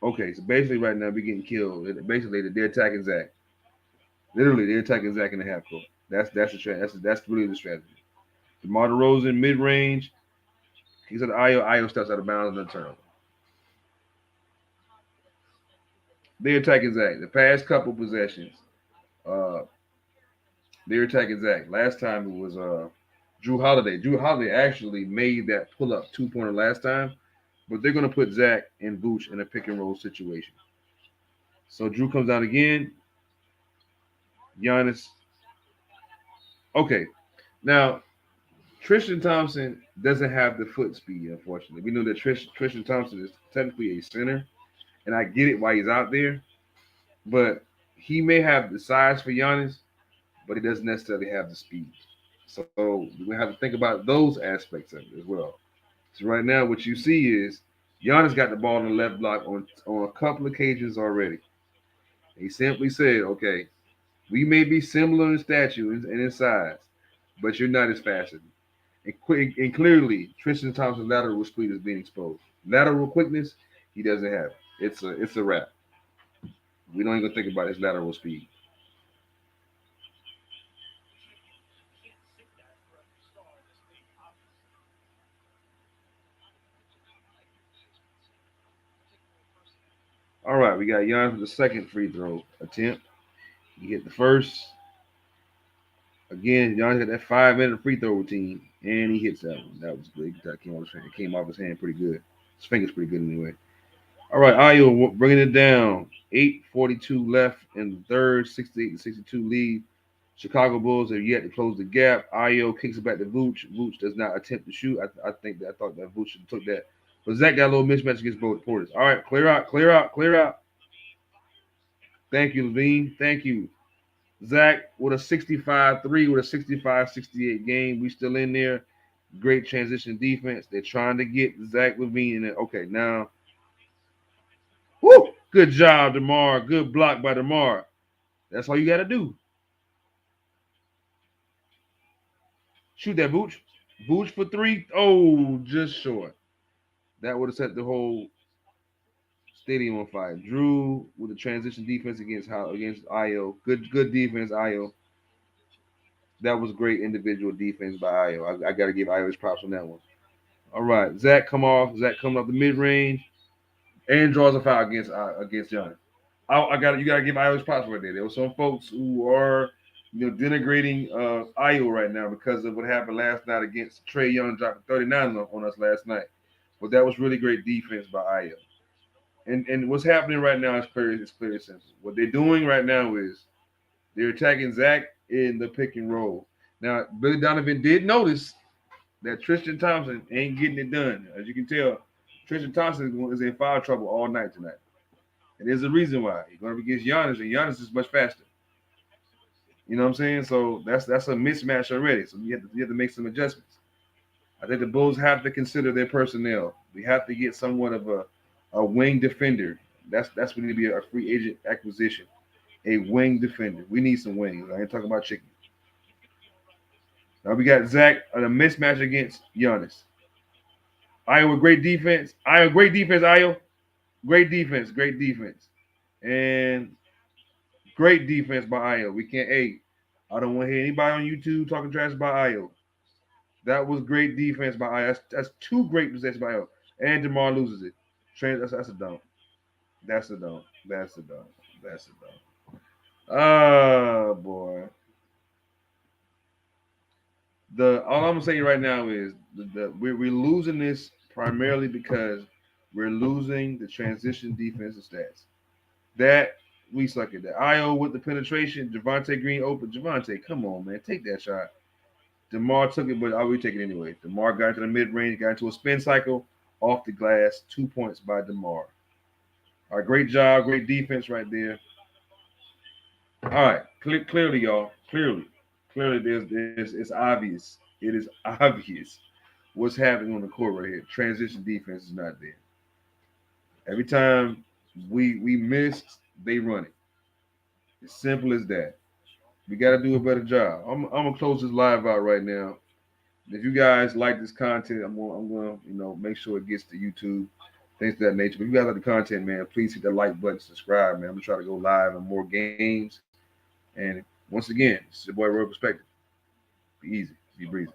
Oh, okay. So basically, right now we're getting killed. Basically, they're attacking Zach. Literally, they're attacking Zach in the half court. That's the strategy. That's really the strategy. DeMar DeRozan mid range. He's at Io. Io steps out of bounds and a turnover. They're attacking Zach. The past couple possessions, uh, they're attacking Zach. Last time it was Drew Holiday. Drew Holiday actually made that pull up 2 pointer last time, but they're gonna put Zach and Vooch in a pick and roll situation. So Drew comes down again. Giannis. Okay, now Tristan Thompson doesn't have the foot speed, unfortunately. We know that Tristan Thompson is technically a center, and I get it why he's out there, but he may have the size for Giannis, but he doesn't necessarily have the speed. So we have to think about those aspects of it as well. So right now, what you see is Giannis got the ball in the left block on a couple occasions already. He simply said, "Okay, we may be similar in stature and in size, but you're not as fast as me." And clearly, Tristan Thompson's lateral speed is being exposed. Lateral quickness, he doesn't have. It's a wrap. We don't even think about his lateral speed. All right, we got Giannis with the second free throw attempt. He hit the first. Again, Giannis got that 5 minute free throw routine, and he hits that one. That was big. That came off his hand. It came off his hand pretty good. His finger's pretty good anyway. All right, Ayo bringing it down. 8:42 left in the third, 68-62 lead. Chicago Bulls have yet to close the gap. Ayo kicks it back to Vooch. Vooch does not attempt to shoot. I thought that Vooch should have took that. But Zach got a little mismatch against both Porters. All right, clear out, clear out, clear out. Thank you, Levine. Thank you. Zach with a 65-3 with a 65-68 game. We still in there. Great transition defense. They're trying to get Zach Levine in there. Okay, now. Woo! Good job, DeMar. Good block by DeMar. That's all you got to do. Shoot that, Booch. Booch for three. Oh, just short. That would have set the whole stadium on fire. Drew with the transition defense against Io. Good defense, Io. That was great individual defense by Io. I got to give Io his props on that one. All right, Zach come off. Zach coming up the mid range and draws a foul against Giannis. You got to give Io his props right there. There were some folks who are denigrating Io right now because of what happened last night against Trey Young dropping 39 on us last night. But that was really great defense by Io. And what's happening right now is clear. It's clear and simple. What they're doing right now is they're attacking Zach in the pick and roll. Now, Billy Donovan did notice that Tristan Thompson ain't getting it done. As you can tell, Tristan Thompson is in foul trouble all night tonight. And there's a reason why. He's going to be against Giannis, and Giannis is much faster. You know what I'm saying? So that's a mismatch already. So you have to make some adjustments. I think the Bulls have to consider their personnel. We have to get somewhat of a wing defender. That's what need to be a free agent acquisition. A wing defender. We need some wings. I ain't talking about chicken. Now we got Zach on a mismatch against Giannis. Iowa, great defense. Iowa, great defense, Iowa. Great defense, great defense. And great defense by Iowa. We can't I don't want to hear anybody on YouTube talking trash about Iowa. That was great defense by Iowa. That's two great possessions by Iowa. And DeMar loses it. That's a dunk. That's a dunk. That's a dunk. That's a dunk. Oh boy. All I'm gonna say right now is we're losing this primarily because we're losing the transition defensive stats. That we suck at that. Io with the penetration, Javante Green open. Javante, come on, man, take that shot. DeMar took it, but I will take it anyway. DeMar got into the mid range, got into a spin cycle off the glass. 2 points by DeMar. All right, great job, great defense right there. All right, clearly, y'all, clearly, it's obvious. It is obvious what's happening on the court right here. Transition defense is not there. Every time we miss, they run it. As simple as that. We got to do a better job. I'm gonna close this live out right now. If you guys like this content, I'm gonna make sure it gets to YouTube, things of that nature. But if you guys like the content, man, please hit that like button, subscribe, man. I'm gonna try to go live on more games. And once again, this is your boy Royal Perspective. Be easy, be breezy.